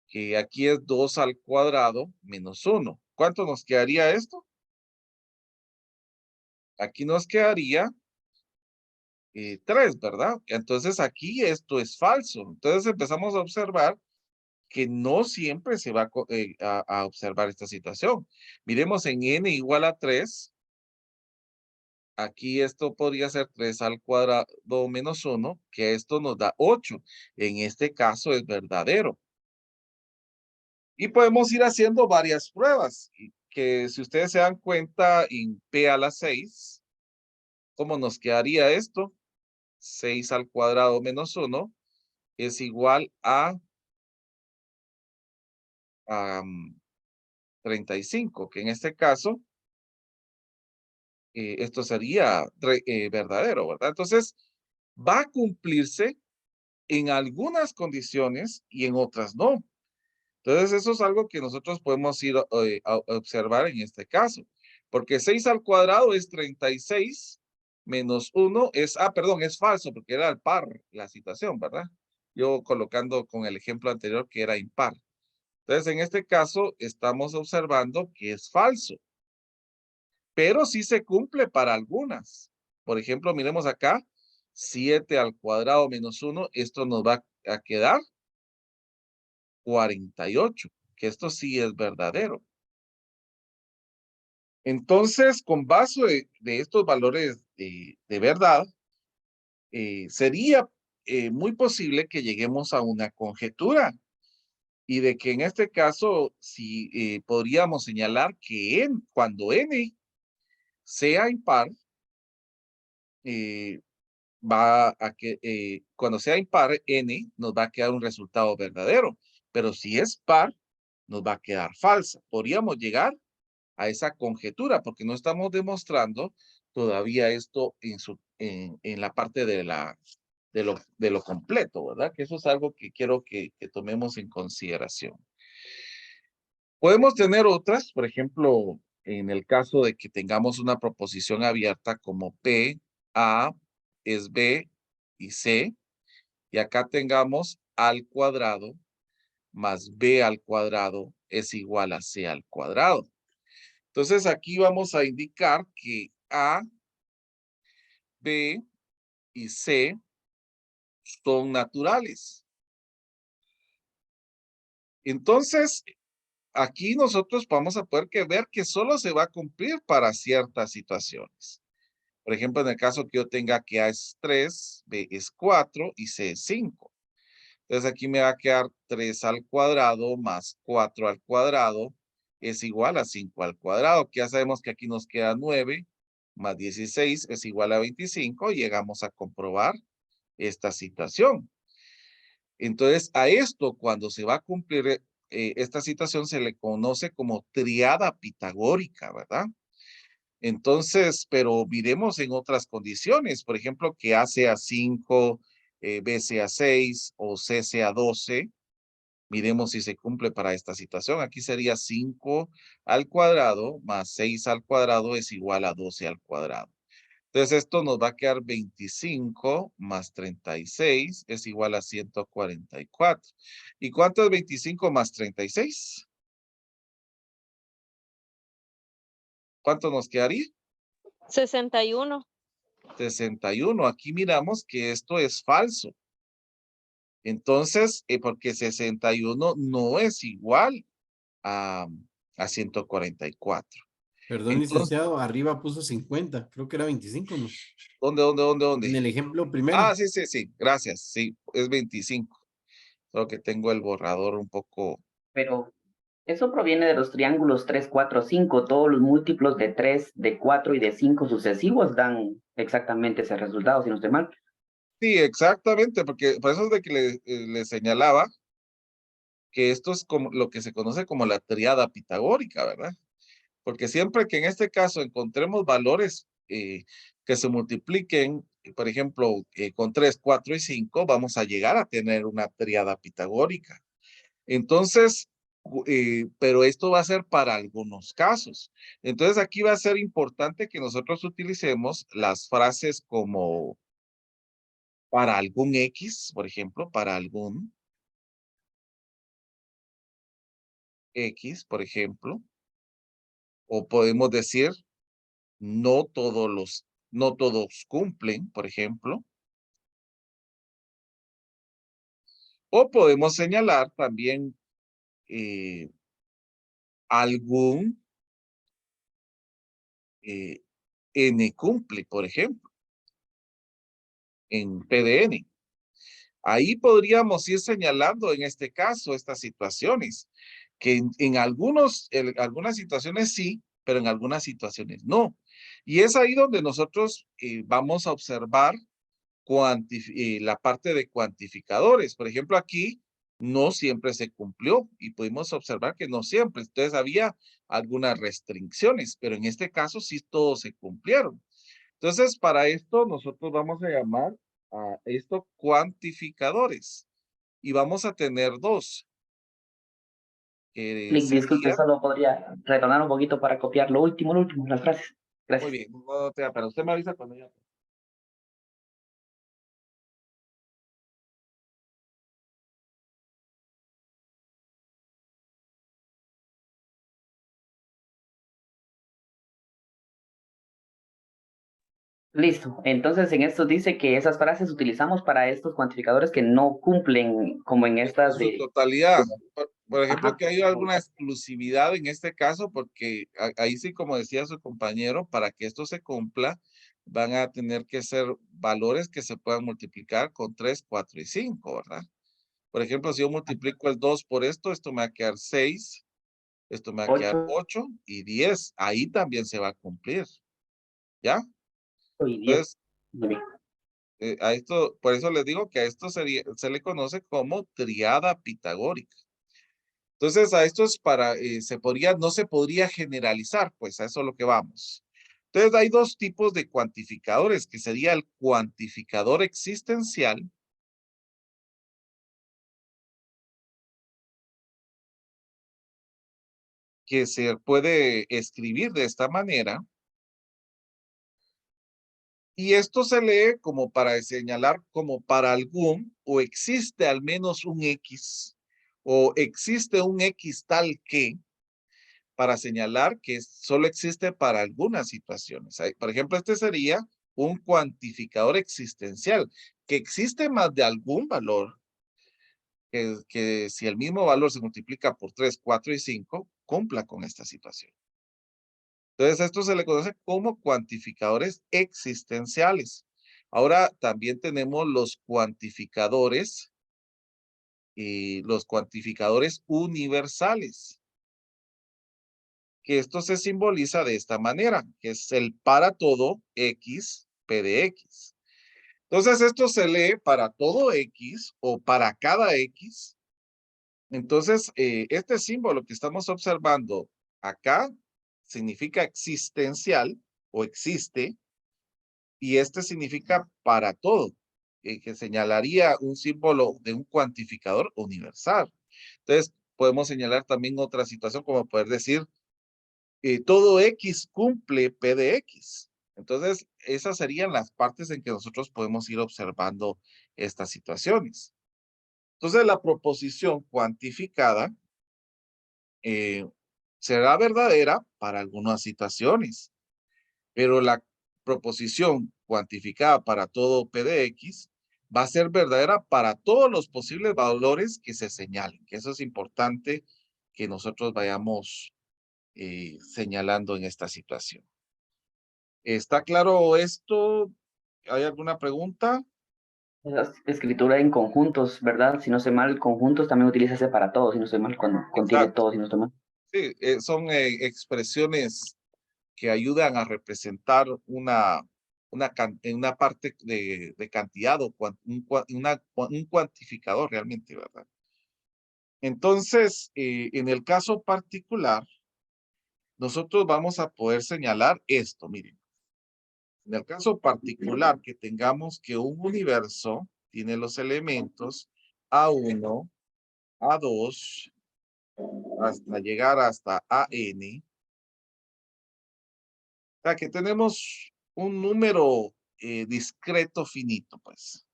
que aquí es 2 al cuadrado menos 1. ¿Cuánto nos quedaría esto? Aquí nos quedaría 3, ¿verdad? Entonces, aquí esto es falso. Entonces, empezamos a observar que no siempre se va a observar esta situación. Miremos en n igual a 3. Aquí esto podría ser 3 al cuadrado menos 1, que esto nos da 8. En este caso es verdadero. Y podemos ir haciendo varias pruebas, que si ustedes se dan cuenta en P a la 6, ¿cómo nos quedaría esto? 6 al cuadrado menos 1 es igual a 35, que en este caso, esto sería verdadero, ¿verdad? Entonces, va a cumplirse en algunas condiciones y en otras no. Entonces, eso es algo que nosotros podemos ir a observar en este caso. Porque 6 al cuadrado es 36, menos 1 es, perdón, es falso, porque era al par la situación, ¿verdad? Yo colocando con el ejemplo anterior que era impar. Entonces, en este caso, estamos observando que es falso. Pero sí se cumple para algunas. Por ejemplo, miremos acá, 7 al cuadrado menos 1, esto nos va a quedar 48, que esto sí es verdadero. Entonces, con base de estos valores de verdad, sería muy posible que lleguemos a una conjetura y de que en este caso, si podríamos señalar que cuando n sea impar, cuando sea impar, n nos va a quedar un resultado verdadero, pero si es par, nos va a quedar falsa. Podríamos llegar a esa conjetura, porque no estamos demostrando todavía esto en la parte de lo completo, ¿verdad? Que eso es algo que quiero que tomemos en consideración. Podemos tener otras, por ejemplo, en el caso de que tengamos una proposición abierta como P, A es B y C, y acá tengamos al cuadrado más B al cuadrado es igual a C al cuadrado. Entonces aquí vamos a indicar que A, B y C son naturales. Entonces, aquí nosotros vamos a poder ver que solo se va a cumplir para ciertas situaciones. Por ejemplo, en el caso que yo tenga que A es 3, B es 4 y C es 5. Entonces aquí me va a quedar 3 al cuadrado más 4 al cuadrado es igual a 5 al cuadrado, que ya sabemos que aquí nos queda 9 más 16 es igual a 25, y llegamos a comprobar esta situación. Entonces, a esto, cuando se va a cumplir esta situación, se le conoce como triada pitagórica, ¿verdad? Entonces, pero miremos en otras condiciones, por ejemplo, que A sea 5, B sea 6 o C sea 12. Miremos si se cumple para esta situación. Aquí sería 5 al cuadrado más 6 al cuadrado es igual a 12 al cuadrado. Entonces esto nos va a quedar 25 más 36 es igual a 144. ¿Y cuánto es 25 más 36? ¿Cuánto nos quedaría? 61. 61. Aquí miramos que esto es falso. Entonces, porque 61 no es igual a 144. Perdón, Entonces, licenciado, arriba puso 50, creo que era 25, ¿no? ¿dónde? En el ejemplo primero. Sí. Gracias. Sí, es 25. Solo que tengo el borrador un poco... Pero eso proviene de los triángulos 3, 4, 5. Todos los múltiplos de 3, de 4 y de 5 sucesivos dan exactamente ese resultado, si no estoy mal. Sí, exactamente, porque por eso es de que le señalaba que esto es como lo que se conoce como la tríada pitagórica, ¿verdad? Porque siempre que en este caso encontremos valores que se multipliquen, por ejemplo, con 3, 4 y 5, vamos a llegar a tener una tríada pitagórica. Entonces, pero esto va a ser para algunos casos. Entonces, aquí va a ser importante que nosotros utilicemos las frases como para algún X, por ejemplo, para algún X, por ejemplo, o podemos decir no todos cumplen, por ejemplo, o podemos señalar también algún N cumple, por ejemplo, en PDN. Ahí podríamos ir señalando en este caso estas situaciones, que en algunas situaciones sí, pero en algunas situaciones no. Y es ahí donde nosotros vamos a observar la parte de cuantificadores. Por ejemplo, aquí no siempre se cumplió y pudimos observar que no siempre. Entonces había algunas restricciones, pero en este caso sí todos se cumplieron. Entonces, para esto nosotros vamos a llamar a estos cuantificadores y vamos a tener dos. Que Disculpe, sería, solo podría retornar un poquito para copiar lo último, las frases. muy Gracias. bien, no te da, pero usted me avisa cuando ya. Listo. Entonces, en esto dice que esas frases utilizamos para estos cuantificadores que no cumplen como en En estas su de... totalidad. Por ejemplo, Ajá. que hay alguna exclusividad en este caso, porque ahí sí, como decía su compañero, para que esto se cumpla, van a tener que ser valores que se puedan multiplicar con 3, 4 y 5, ¿verdad? Por ejemplo, si yo multiplico el 2 por esto me va a quedar 6, esto me va a quedar 8 8 y 10. Ahí también se va a cumplir, ¿ya? y 10. Entonces, a esto, por eso les digo que a esto se le conoce como triada pitagórica. Entonces, a esto es para, no se podría generalizar, pues a eso es lo que vamos. Entonces, hay dos tipos de cuantificadores, que sería el cuantificador existencial, que se puede escribir de esta manera, y esto se lee como para señalar como para algún, o existe al menos un X, o existe un X tal que, para señalar que solo existe para algunas situaciones. Por ejemplo, este sería un cuantificador existencial, que existe más de algún valor, que si el mismo valor se multiplica por 3, 4 y 5, cumpla con esta situación. Entonces, esto se le conoce como cuantificadores existenciales. Ahora también tenemos los cuantificadores y los cuantificadores universales, que esto se simboliza de esta manera, que es el para todo X, P de X. Entonces, esto se lee para todo X o para cada X. Entonces, este símbolo que estamos observando acá significa existencial o existe, y este significa para todo, que señalaría un símbolo de un cuantificador universal. Entonces, podemos señalar también otra situación como poder decir todo X cumple P de X. Entonces, esas serían las partes en que nosotros podemos ir observando estas situaciones. Entonces, la proposición cuantificada será verdadera para algunas situaciones, pero la proposición cuantificada para todo P de X va a ser verdadera para todos los posibles valores que se señalen, que eso es importante que nosotros vayamos señalando en esta situación. ¿Está claro esto? ¿Hay alguna pregunta? La escritura en conjuntos, ¿verdad? Si no sé mal, conjuntos también utiliza ese para todos, si no sé mal, cuando contiene Exacto. todo, si no estoy mal. Sí, son expresiones que ayudan a representar una parte de cantidad o un cuantificador realmente, ¿verdad? Entonces, en el caso particular, nosotros vamos a poder señalar esto, miren. En el caso particular que tengamos que un universo tiene los elementos A1, A2, hasta llegar hasta AN. O sea, que tenemos un número discreto finito, pues.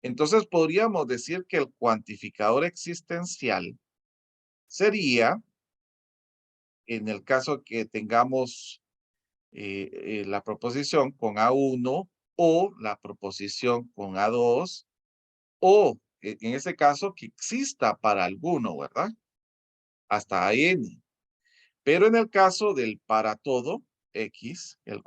Entonces podríamos decir que el cuantificador existencial sería, en el caso que tengamos la proposición con A1 o la proposición con A2, o en ese caso que exista para alguno, ¿verdad? Hasta AN. Pero en el caso del para todo, X, el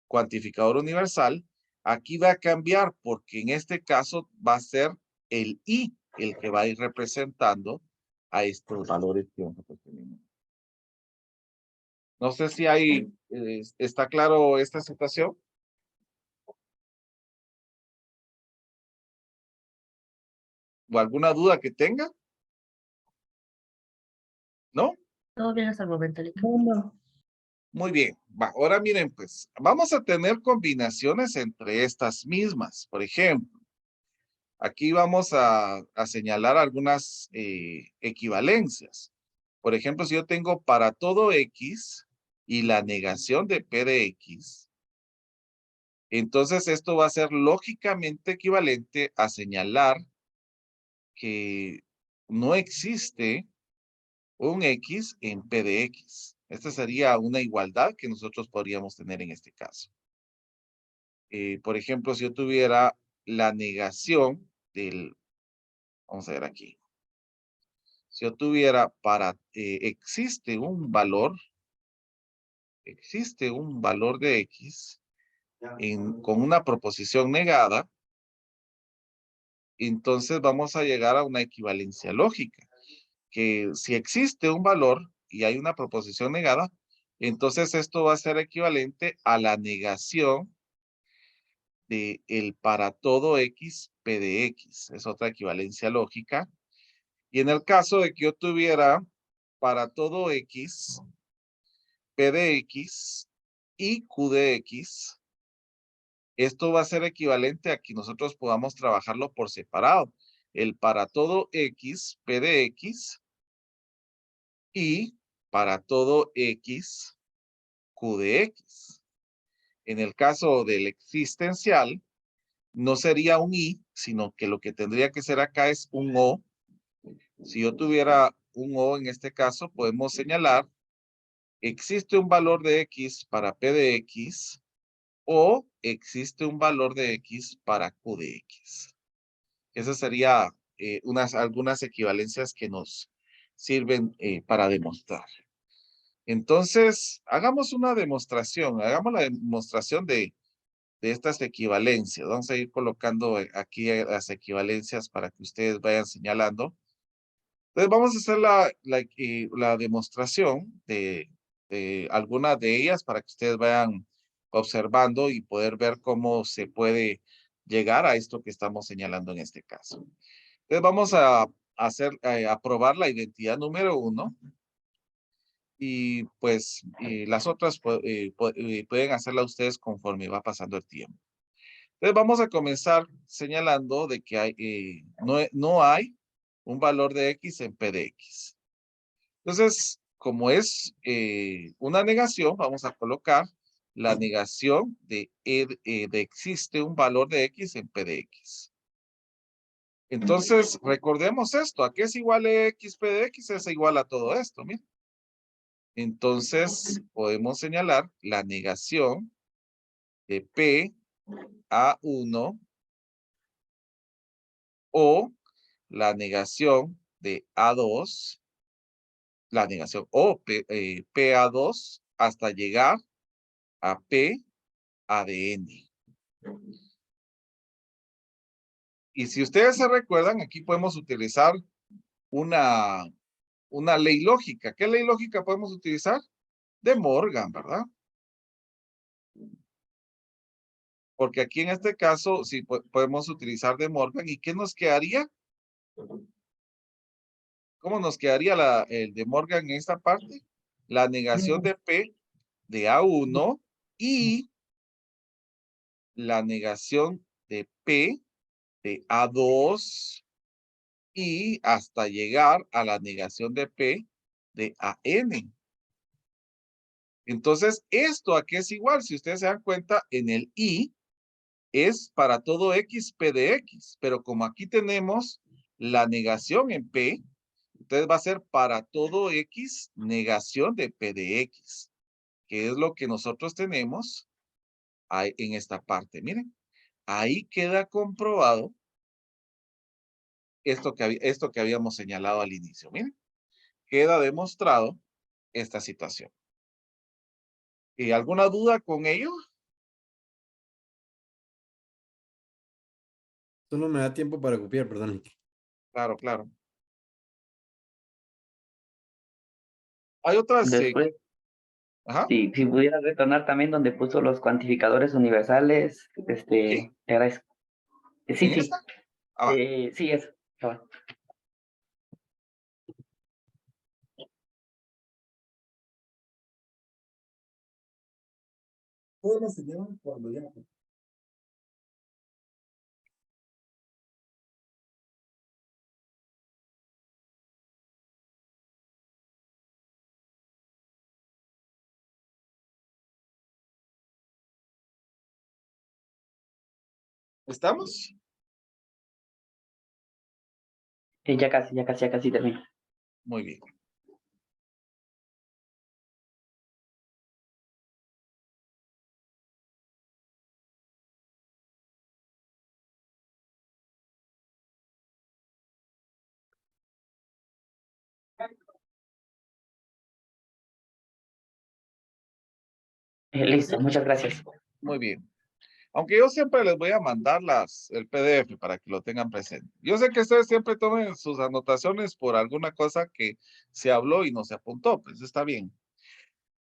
cuantificador universal, aquí va a cambiar porque en este caso va a ser el I el que va a ir representando a estos valores que nosotros tenemos. No sé si hay, ¿está claro esta situación? ¿O alguna duda que tenga? ¿No? Todo bien hasta el momento, Lick. Muy bien. Ahora miren, pues, vamos a tener combinaciones entre estas mismas. Por ejemplo, aquí vamos a señalar algunas equivalencias. Por ejemplo, si yo tengo para todo X y la negación de P de X, entonces esto va a ser lógicamente equivalente a señalar que no existe un X en P de X. Esta sería una igualdad que nosotros podríamos tener en este caso. Por ejemplo, si yo tuviera la negación del, vamos a ver aquí. Si yo tuviera existe un valor de X con una proposición negada, entonces vamos a llegar a una equivalencia lógica, que si existe un valor y hay una proposición negada, entonces esto va a ser equivalente a la negación de el para todo X, P de X. Es otra equivalencia lógica. Y en el caso de que yo tuviera para todo X, P de X y Q de X, esto va a ser equivalente a que nosotros podamos trabajarlo por separado. El para todo X, P de X y para todo X, Q de X. En el caso del existencial, no sería un I, sino que lo que tendría que ser acá es un O. Si yo tuviera un O en este caso, podemos señalar, existe un valor de X para P de X o existe un valor de X para Q de X. Esas serían algunas equivalencias que nos sirven para demostrar. Entonces, hagamos una demostración. Hagamos la demostración de estas equivalencias. Vamos a ir colocando aquí las equivalencias para que ustedes vayan señalando. Entonces, vamos a hacer la demostración de algunas de ellas para que ustedes vayan observando y poder ver cómo se puede llegar a esto que estamos señalando en este caso. Entonces, vamos a probar la identidad número 1. Y pues las otras pueden hacerla ustedes conforme va pasando el tiempo. Entonces vamos a comenzar señalando de que no hay un valor de X en P de X. Entonces, como es una negación, vamos a colocar la negación de existe un valor de X en P de X. Entonces, recordemos esto, ¿a qué es igual a X, P de X? Es igual a todo esto, miren. Entonces, podemos señalar la negación de P A1 o la negación de A2, la negación o PA2 hasta llegar a P A de N. Y si ustedes se recuerdan, aquí podemos utilizar una ley lógica. ¿Qué ley lógica podemos utilizar? De Morgan, ¿verdad? Porque aquí en este caso sí podemos utilizar de Morgan. ¿Y qué nos quedaría? ¿Cómo nos quedaría el de Morgan en esta parte? La negación de P de A1 y la negación de P de A2 y hasta llegar a la negación de P de AN. Entonces, ¿esto a qué es igual? Si ustedes se dan cuenta, en el I es para todo X, P de X, pero como aquí tenemos la negación en P, entonces va a ser para todo X, negación de P de X, que es lo que nosotros tenemos ahí en esta parte. Miren, ahí queda comprobado esto que habíamos señalado al inicio. Miren, queda demostrado esta situación. ¿Y alguna duda con ello? Solo me da tiempo para copiar, perdón. Claro, claro. Hay otras. Después, Ajá. si pudiera retornar también donde puso los cuantificadores universales, ¿Sí? era eso. Sí, ¿En sí. esta? Ah, va. Sí, eso. Ah, va. ¿Estamos? Ya casi termino. Muy bien. Listo, muchas gracias. Muy bien. Aunque yo siempre les voy a mandar el PDF para que lo tengan presente. Yo sé que ustedes siempre tomen sus anotaciones por alguna cosa que se habló y no se apuntó, pues está bien.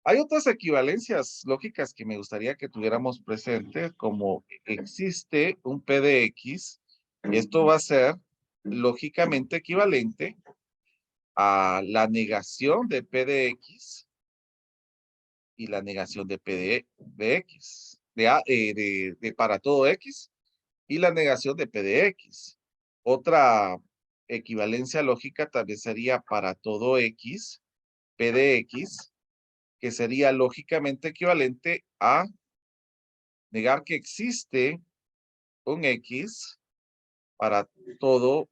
Hay otras equivalencias lógicas que me gustaría que tuviéramos presente, como existe un P de X, y esto va a ser lógicamente equivalente a la negación de P de X y la negación de P de X, de para todo X, y la negación de P de X. Otra equivalencia lógica también sería para todo X, P de X, que sería lógicamente equivalente a negar que existe un X para todo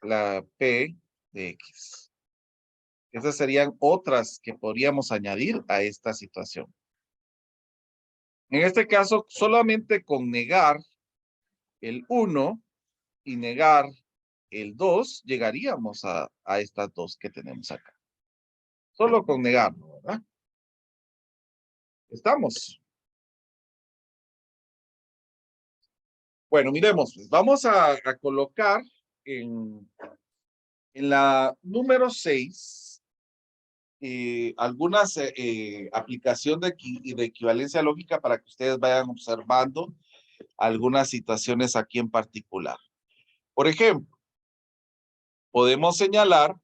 la P de X. Esas serían otras que podríamos añadir a esta situación. En este caso, solamente con negar el 1 y negar el 2, llegaríamos a estas dos que tenemos acá. Solo con negarlo, ¿verdad? ¿Estamos? Bueno, miremos, pues, vamos a colocar en la número 6 algunas aplicación de equivalencia lógica para que ustedes vayan observando algunas situaciones aquí en particular. Por ejemplo, podemos señalar,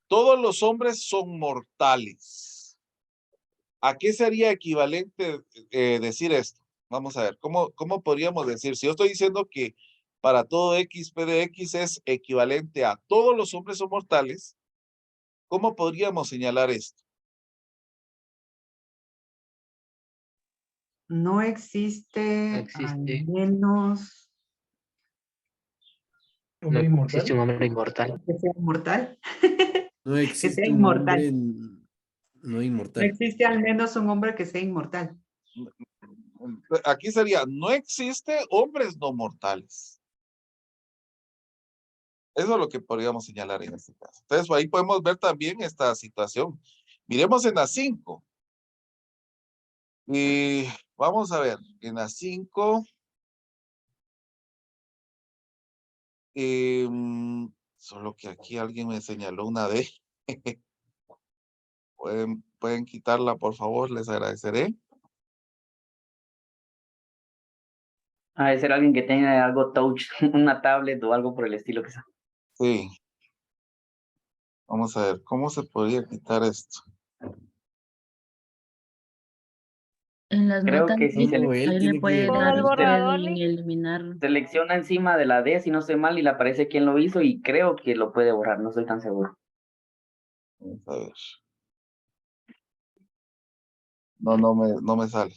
todos los hombres son mortales. ¿A qué sería equivalente decir esto? Vamos a ver, ¿cómo podríamos decir? Si yo estoy diciendo que para todo X, P de X es equivalente a todos los hombres son mortales, ¿cómo podríamos señalar esto? No existe, al menos Hombre No inmortal. existe un hombre inmortal. que sea inmortal. No Que existe sea un inmortal. hombre no No inmortal. existe al menos un hombre que sea inmortal. Aquí sería, no existe hombres no mortales. Eso es lo que podríamos señalar en este caso. Entonces, ahí podemos ver también esta situación. Miremos en la 5. Y vamos a ver, en la 5. Solo que aquí alguien me señaló una D. Pueden quitarla, por favor, les agradeceré. Ha de ser alguien que tenga algo touch, una tablet o algo por el estilo que sea. Sí. Vamos a ver, ¿cómo se podría quitar esto? En las Creo notas, que sí, Solo él ahí le tiene puede que Con dar el usted borrador, y eliminar. selecciona encima de la D, si no estoy mal, y le aparece quién lo hizo y creo que lo puede borrar, no estoy tan seguro. Vamos a ver. No me sale.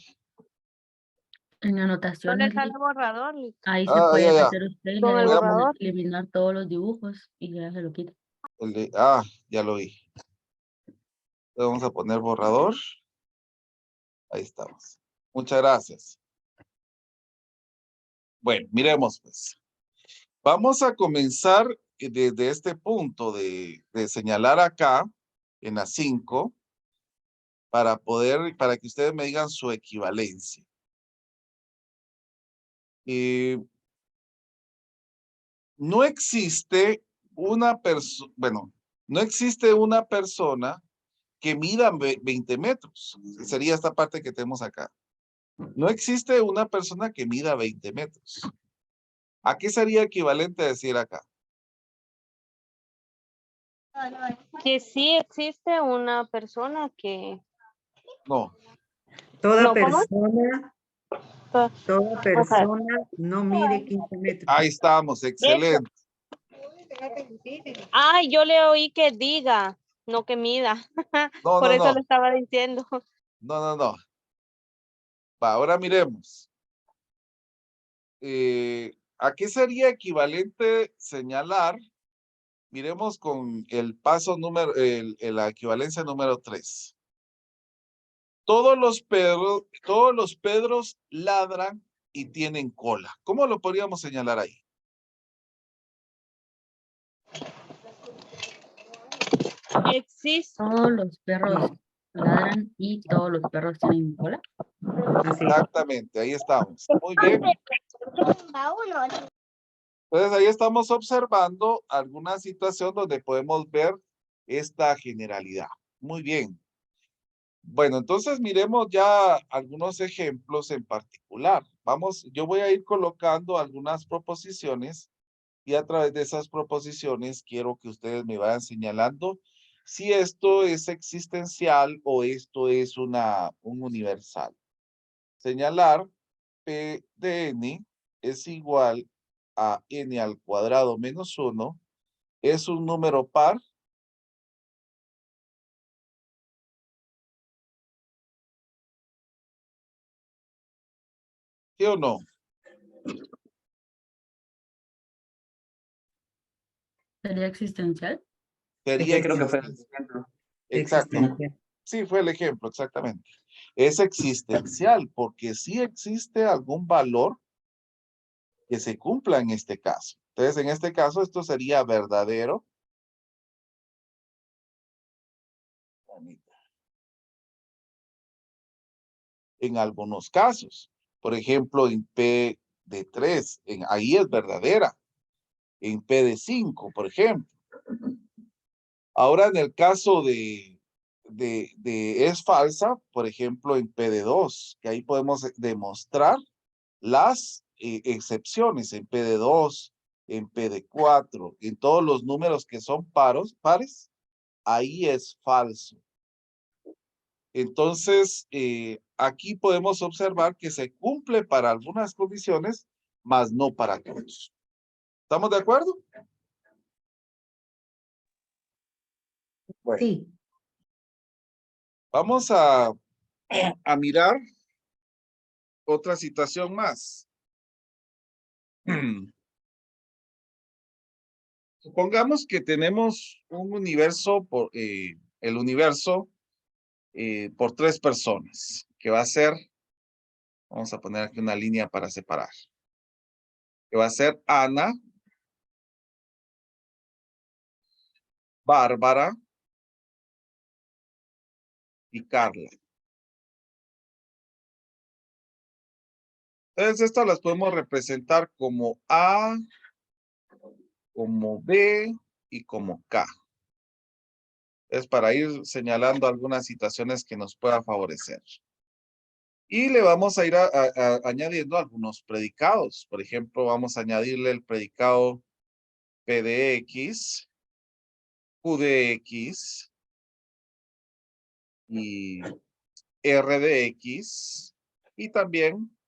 En ¿dónde anotaciones, está el borrador? ahí se Ah, puede ya. meter usted y Con le el Voy a- borrador. eliminar todos los dibujos y ya se lo quita. Ya lo vi. Vamos a poner borrador. Ahí estamos. Muchas gracias. Bueno, miremos pues. Vamos a comenzar desde este punto de señalar acá en la 5 para que ustedes me digan su equivalencia. No existe una persona, bueno, no existe una persona que mida 20 metros. Sería esta parte que tenemos acá. No existe una persona que mida 20 metros. ¿A qué sería equivalente decir acá? Que sí existe una persona que... No. Toda No, ¿cómo? persona, To- toda Ajá. persona no mide 15 metros. Ahí estamos, excelente. Ay, yo le oí que diga, no que mida. No, Por no, eso no. lo estaba diciendo. No. Va, ahora miremos. ¿A qué sería equivalente señalar? Miremos con el paso número, la equivalencia número 3. Todos los Pedros ladran y tienen cola. ¿Cómo lo podríamos señalar ahí? Existe. Todos los perros No, ladran y todos los perros tienen cola. así es. Exactamente, ahí estamos. Muy bien. Entonces ahí estamos observando alguna situación donde podemos ver esta generalidad. Muy bien. Bueno, entonces miremos ya algunos ejemplos en particular. Yo voy a ir colocando algunas proposiciones y a través de esas proposiciones quiero que ustedes me vayan señalando si esto es existencial o esto es un universal. Señalar P de n es igual a n al cuadrado menos 1 es un número par. ¿Sí o no? ¿Sería existencial? Sería Ese creo que fue el existencial. ejemplo. Exacto. Existencial. Sí, fue el ejemplo, exactamente. Es existencial porque sí existe algún valor que se cumpla en este caso. Entonces, en este caso, esto sería verdadero. En algunos casos. Por ejemplo, en P de 3, ahí es verdadera. En P de 5, por ejemplo. Ahora, en el caso de es falsa, por ejemplo, en P de 2, que ahí podemos demostrar las excepciones en P de 2, en P de 4, en todos los números que son pares, ahí es falso. Entonces, aquí podemos observar que se cumple para algunas condiciones, mas no para todos. ¿Estamos de acuerdo? Bueno, Sí, vamos a mirar otra situación más. Supongamos que tenemos un universo, el universo por 3 personas, que va a ser, vamos a poner aquí una línea para separar, que va a ser Ana, Bárbara y Carla. Entonces, estas las podemos representar como A, como B y como K. Es para ir señalando algunas situaciones que nos pueda favorecer. Y le vamos a ir añadiendo algunos predicados. Por ejemplo, vamos a añadirle el predicado P de X, Q de X y R de X y también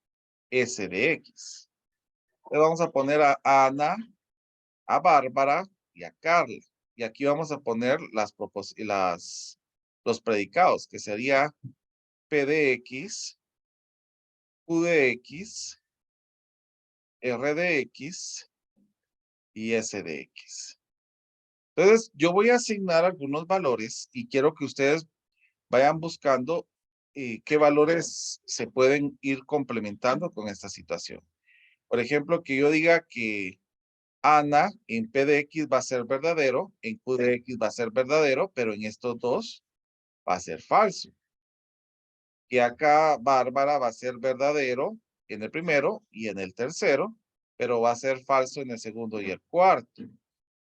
S de X. Le vamos a poner a Ana, a Bárbara y a Carla. Y aquí vamos a poner los predicados, que sería P de X, Q de X, R de X y S de X. Entonces, yo voy a asignar algunos valores y quiero que ustedes vayan buscando qué valores se pueden ir complementando con esta situación. Por ejemplo, que yo diga que Ana en P de X va a ser verdadero, en Q de X va a ser verdadero, pero en estos dos va a ser falso. Que acá Bárbara va a ser verdadero en el primero y en el tercero, pero va a ser falso en el segundo y el cuarto.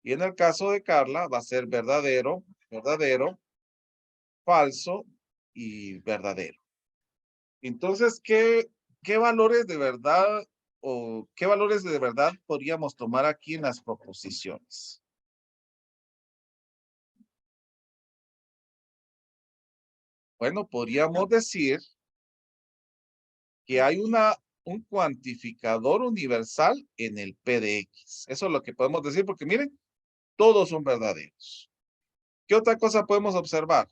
Y en el caso de Carla va a ser verdadero, verdadero, falso y verdadero. Entonces, ¿qué valores de verdad o qué valores de verdad podríamos tomar aquí en las proposiciones? Bueno, podríamos decir que hay un cuantificador universal en el P de X. Eso es lo que podemos decir porque miren, todos son verdaderos. ¿Qué otra cosa podemos observar?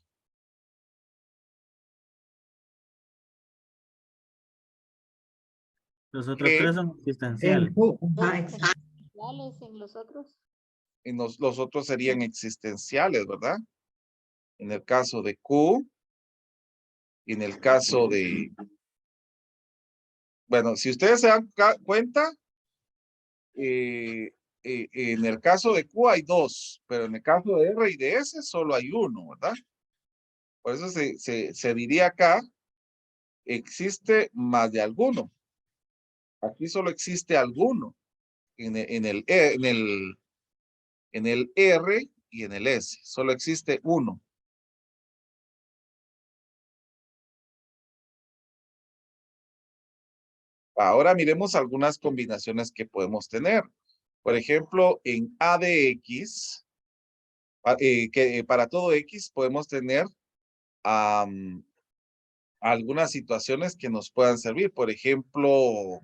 Los otros Que tres son existenciales. En Q, ajá, exacto. En los otros. en los otros serían existenciales, ¿verdad? En el caso de Q, y en el caso de... Bueno, si ustedes se dan cuenta, en el caso de Q hay dos, pero en el caso de R y de S solo hay uno, ¿verdad? Por eso se diría acá, existe más de alguno. Aquí solo existe alguno en el R y en el S. Solo existe uno. Ahora miremos algunas combinaciones que podemos tener. Por ejemplo, en A de X, que para todo X podemos tener algunas situaciones que nos puedan servir. Por ejemplo,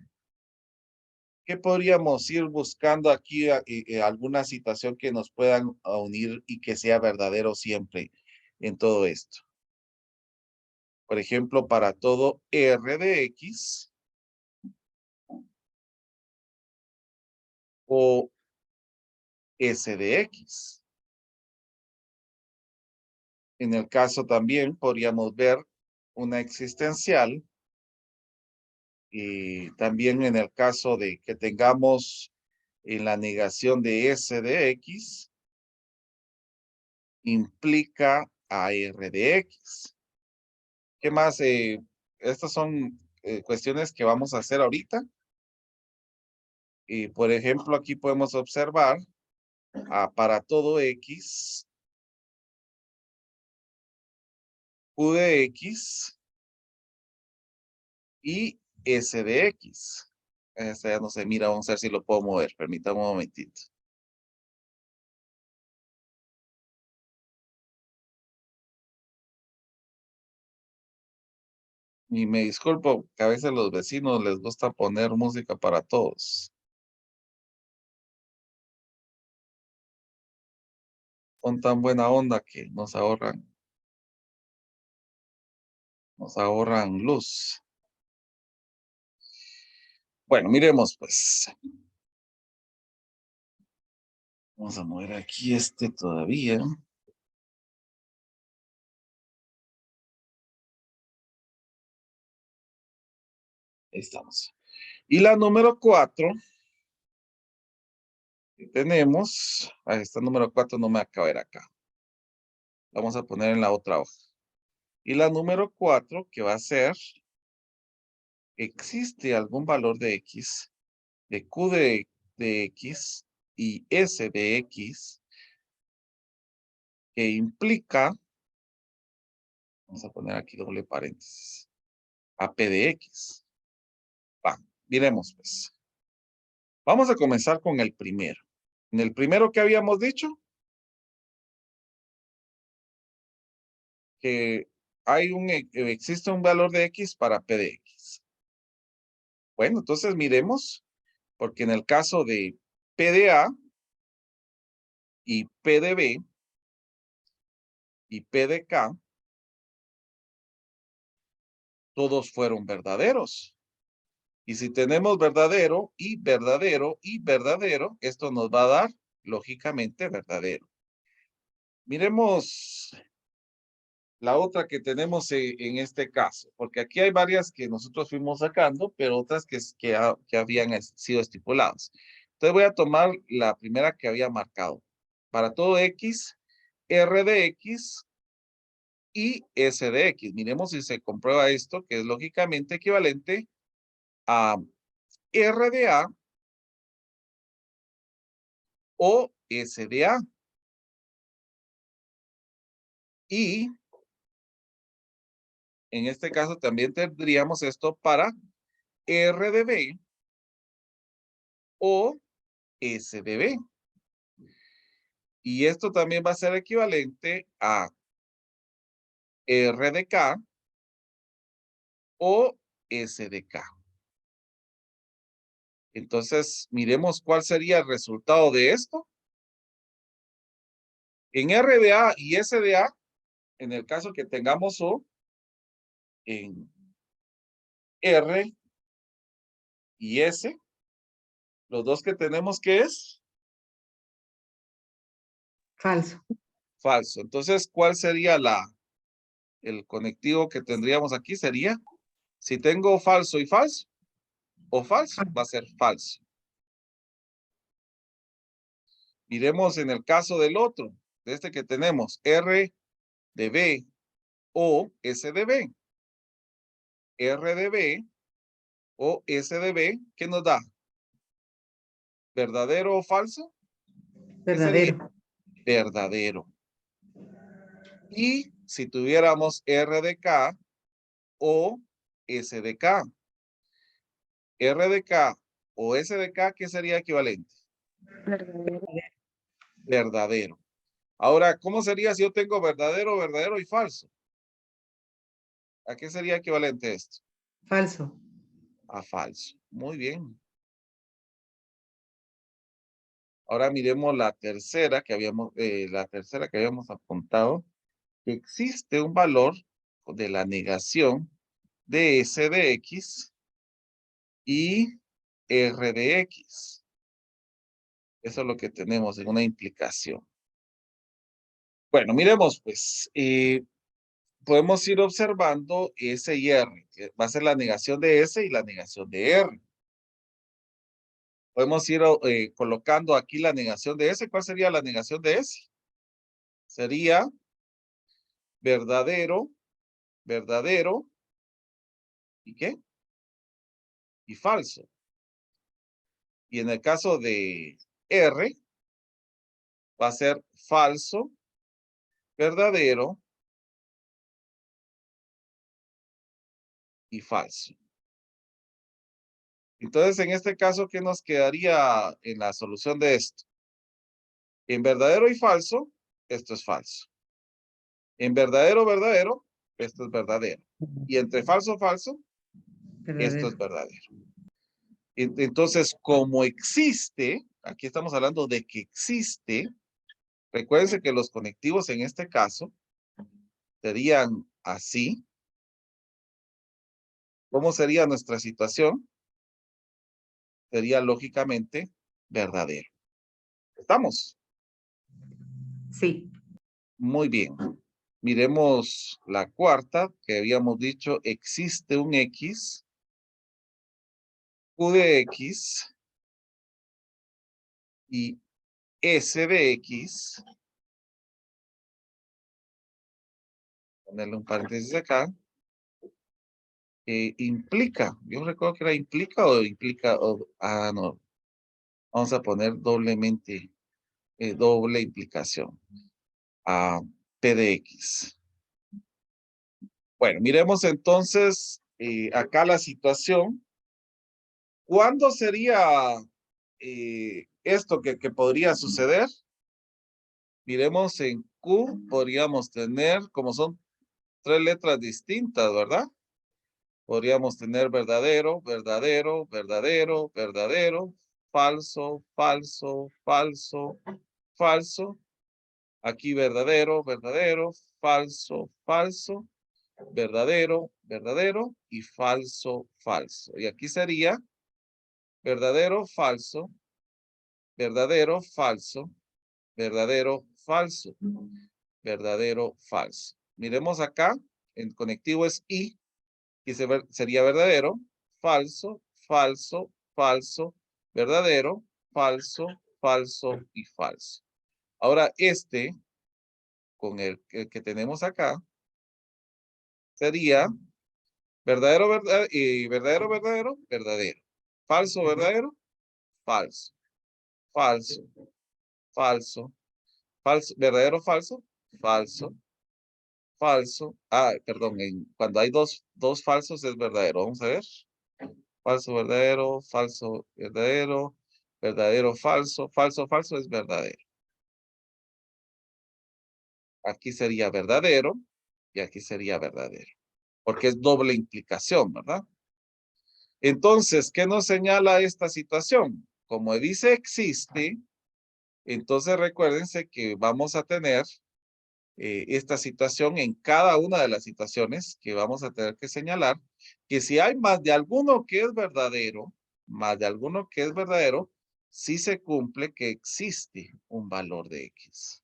¿qué podríamos ir buscando aquí? Alguna situación que nos puedan unir y que sea verdadero siempre en todo esto. Por ejemplo, para todo R de X o S de X. En el caso también podríamos ver una existencial y también en el caso de que tengamos en la negación de S de X, implica a R de X. ¿Qué más? Estas son cuestiones que vamos a hacer ahorita. Y por ejemplo, aquí podemos observar para todo X, Q de X y S de X. Esta ya no se mira, vamos a ver si lo puedo mover. Permítame un momentito. Y me disculpo que a veces a los vecinos les gusta poner música para todos. Son tan buena onda que nos ahorran luz. Bueno, miremos pues. Vamos a mover aquí todavía. Ahí estamos. Y la número 4 que tenemos, esta número 4 no me va a caber acá. Vamos a poner en la otra hoja. Y la número 4 que va a ser, ¿existe algún valor de X, de Q de X y S de X, que implica, vamos a poner aquí doble paréntesis, a P de X. Va, miremos pues. Vamos a comenzar con el primero. En el primero que habíamos dicho, que existe un valor de X para P de X. Bueno, entonces miremos, porque en el caso de P de A y P de B y P de K, todos fueron verdaderos. Y si tenemos verdadero y verdadero y verdadero, esto nos va a dar, lógicamente, verdadero. Miremos la otra que tenemos en este caso, porque aquí hay varias que nosotros fuimos sacando, pero otras que habían sido estipuladas. Entonces voy a tomar la primera que había marcado. Para todo X, R de X y S de X. Miremos si se comprueba esto, que es lógicamente equivalente a R de A o S de A. Y en este caso también tendríamos esto para R de B o S de B. Y esto también va a ser equivalente a R de K o S de K. Entonces, miremos cuál sería el resultado de esto. En R de A y S de A, en el caso que tengamos O, en R y S, los dos que tenemos, ¿qué es? Falso. Falso. Entonces, ¿cuál sería el conectivo que tendríamos aquí? Sería, si tengo falso y falso, o falso, va a ser falso. Miremos en el caso del otro, de este que tenemos, R de B o S de B. R de B o S de B, ¿qué nos da? ¿Verdadero o falso? ¿Qué sería? Verdadero. Verdadero. Y si tuviéramos R de K o S de K. R de K o S de K, ¿qué sería equivalente? Verdadero. Verdadero. Ahora, ¿cómo sería si yo tengo verdadero, verdadero y falso? ¿A qué sería equivalente esto? Falso. A falso. Muy bien. Ahora miremos la tercera que habíamos apuntado. Existe un valor de la negación de S de X y R de X. Eso es lo que tenemos en una implicación. Bueno, miremos pues. Podemos ir observando S y R, que va a ser la negación de S y la negación de R. Podemos ir colocando aquí la negación de S. ¿Cuál sería la negación de S? Sería verdadero, verdadero, ¿y qué? Y falso. Y en el caso de R, va a ser falso, verdadero y falso. Entonces, en este caso, ¿qué nos quedaría en la solución de esto? En verdadero y falso, esto es falso. En verdadero, verdadero, esto es verdadero. Y entre falso, falso, esto es verdadero. Entonces, como existe, aquí estamos hablando de que existe, recuérdense que los conectivos en este caso serían así. ¿Cómo sería nuestra situación? Sería lógicamente verdadero. ¿Estamos? Sí. Muy bien. Miremos la cuarta que habíamos dicho, existe un X, Q de X y S de X. Ponerle un paréntesis acá. Implica, yo recuerdo que era implica o implica, no. Vamos a poner doblemente, doble implicación a P de X. Bueno, miremos entonces acá la situación. ¿Cuándo sería esto que podría suceder? Miremos en Q, podríamos tener, como son 3 letras distintas, ¿verdad? Podríamos tener verdadero, verdadero, verdadero, verdadero, falso, falso, falso, falso. Aquí verdadero, verdadero, falso, falso, verdadero, verdadero y falso, falso. Y aquí sería verdadero, falso, verdadero, falso, verdadero, falso, verdadero, falso. Miremos acá, el conectivo es y sería verdadero, falso, falso, falso, verdadero, falso, falso y falso. Ahora con el que tenemos acá, sería verdadero, verdadero, verdadero, verdadero. Falso, verdadero, falso, falso, falso, falso, verdadero, falso, falso, falso. Perdón, cuando hay dos falsos es verdadero. Vamos a ver. Falso, verdadero, falso, verdadero, verdadero, falso, falso, falso es verdadero. Aquí sería verdadero y aquí sería verdadero. Porque es doble implicación, ¿verdad? Entonces, ¿qué nos señala esta situación? Como dice existe, entonces recuérdense que vamos a tener esta situación en cada una de las situaciones que vamos a tener que señalar, que si hay más de alguno que es verdadero, sí se cumple que existe un valor de X.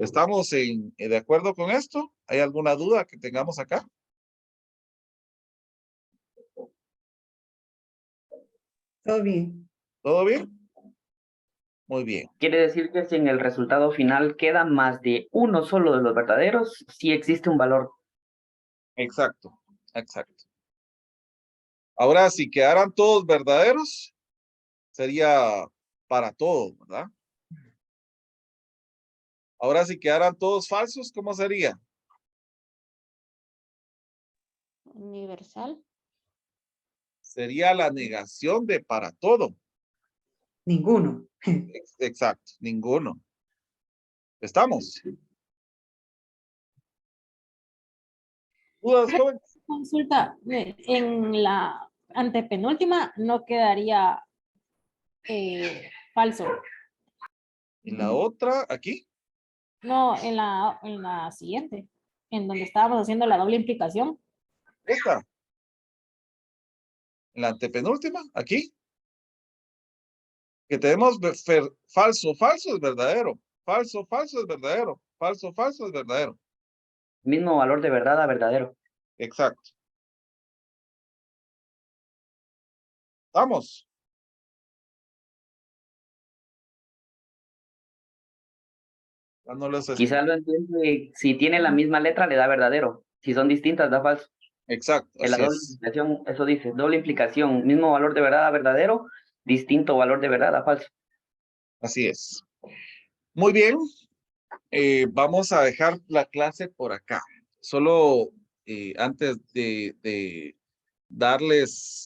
¿Estamos de acuerdo con esto? ¿Hay alguna duda que tengamos acá? Todo bien. ¿Todo bien? Muy bien. Quiere decir que si en el resultado final queda más de uno solo de los verdaderos, sí existe un valor. Exacto, exacto. Ahora, si quedaran todos verdaderos, sería para todos, ¿verdad? Ahora, si quedaran todos falsos, ¿cómo sería? Universal. Sería la negación de para todo. Ninguno. Exacto, ninguno. ¿Estamos? ¿Dudas, jóvenes? Consulta, en la antepenúltima no quedaría falso. ¿Y la otra aquí? No, en la siguiente, en donde estábamos haciendo la doble implicación. ¿Esta? ¿En la antepenúltima? ¿Aquí? Que tenemos falso, falso es verdadero. Falso, falso es verdadero. Falso, falso es verdadero. Mismo valor de verdad a verdadero. Exacto. ¿Estamos? Quizás lo entiende, si tiene la misma letra le da verdadero. Si son distintas da falso. Exacto. En la doble implicación, eso dice, doble implicación, mismo valor de verdad a verdadero, distinto valor de verdad a falso. Así es. Muy bien. Vamos a dejar la clase por acá. Solo antes de darles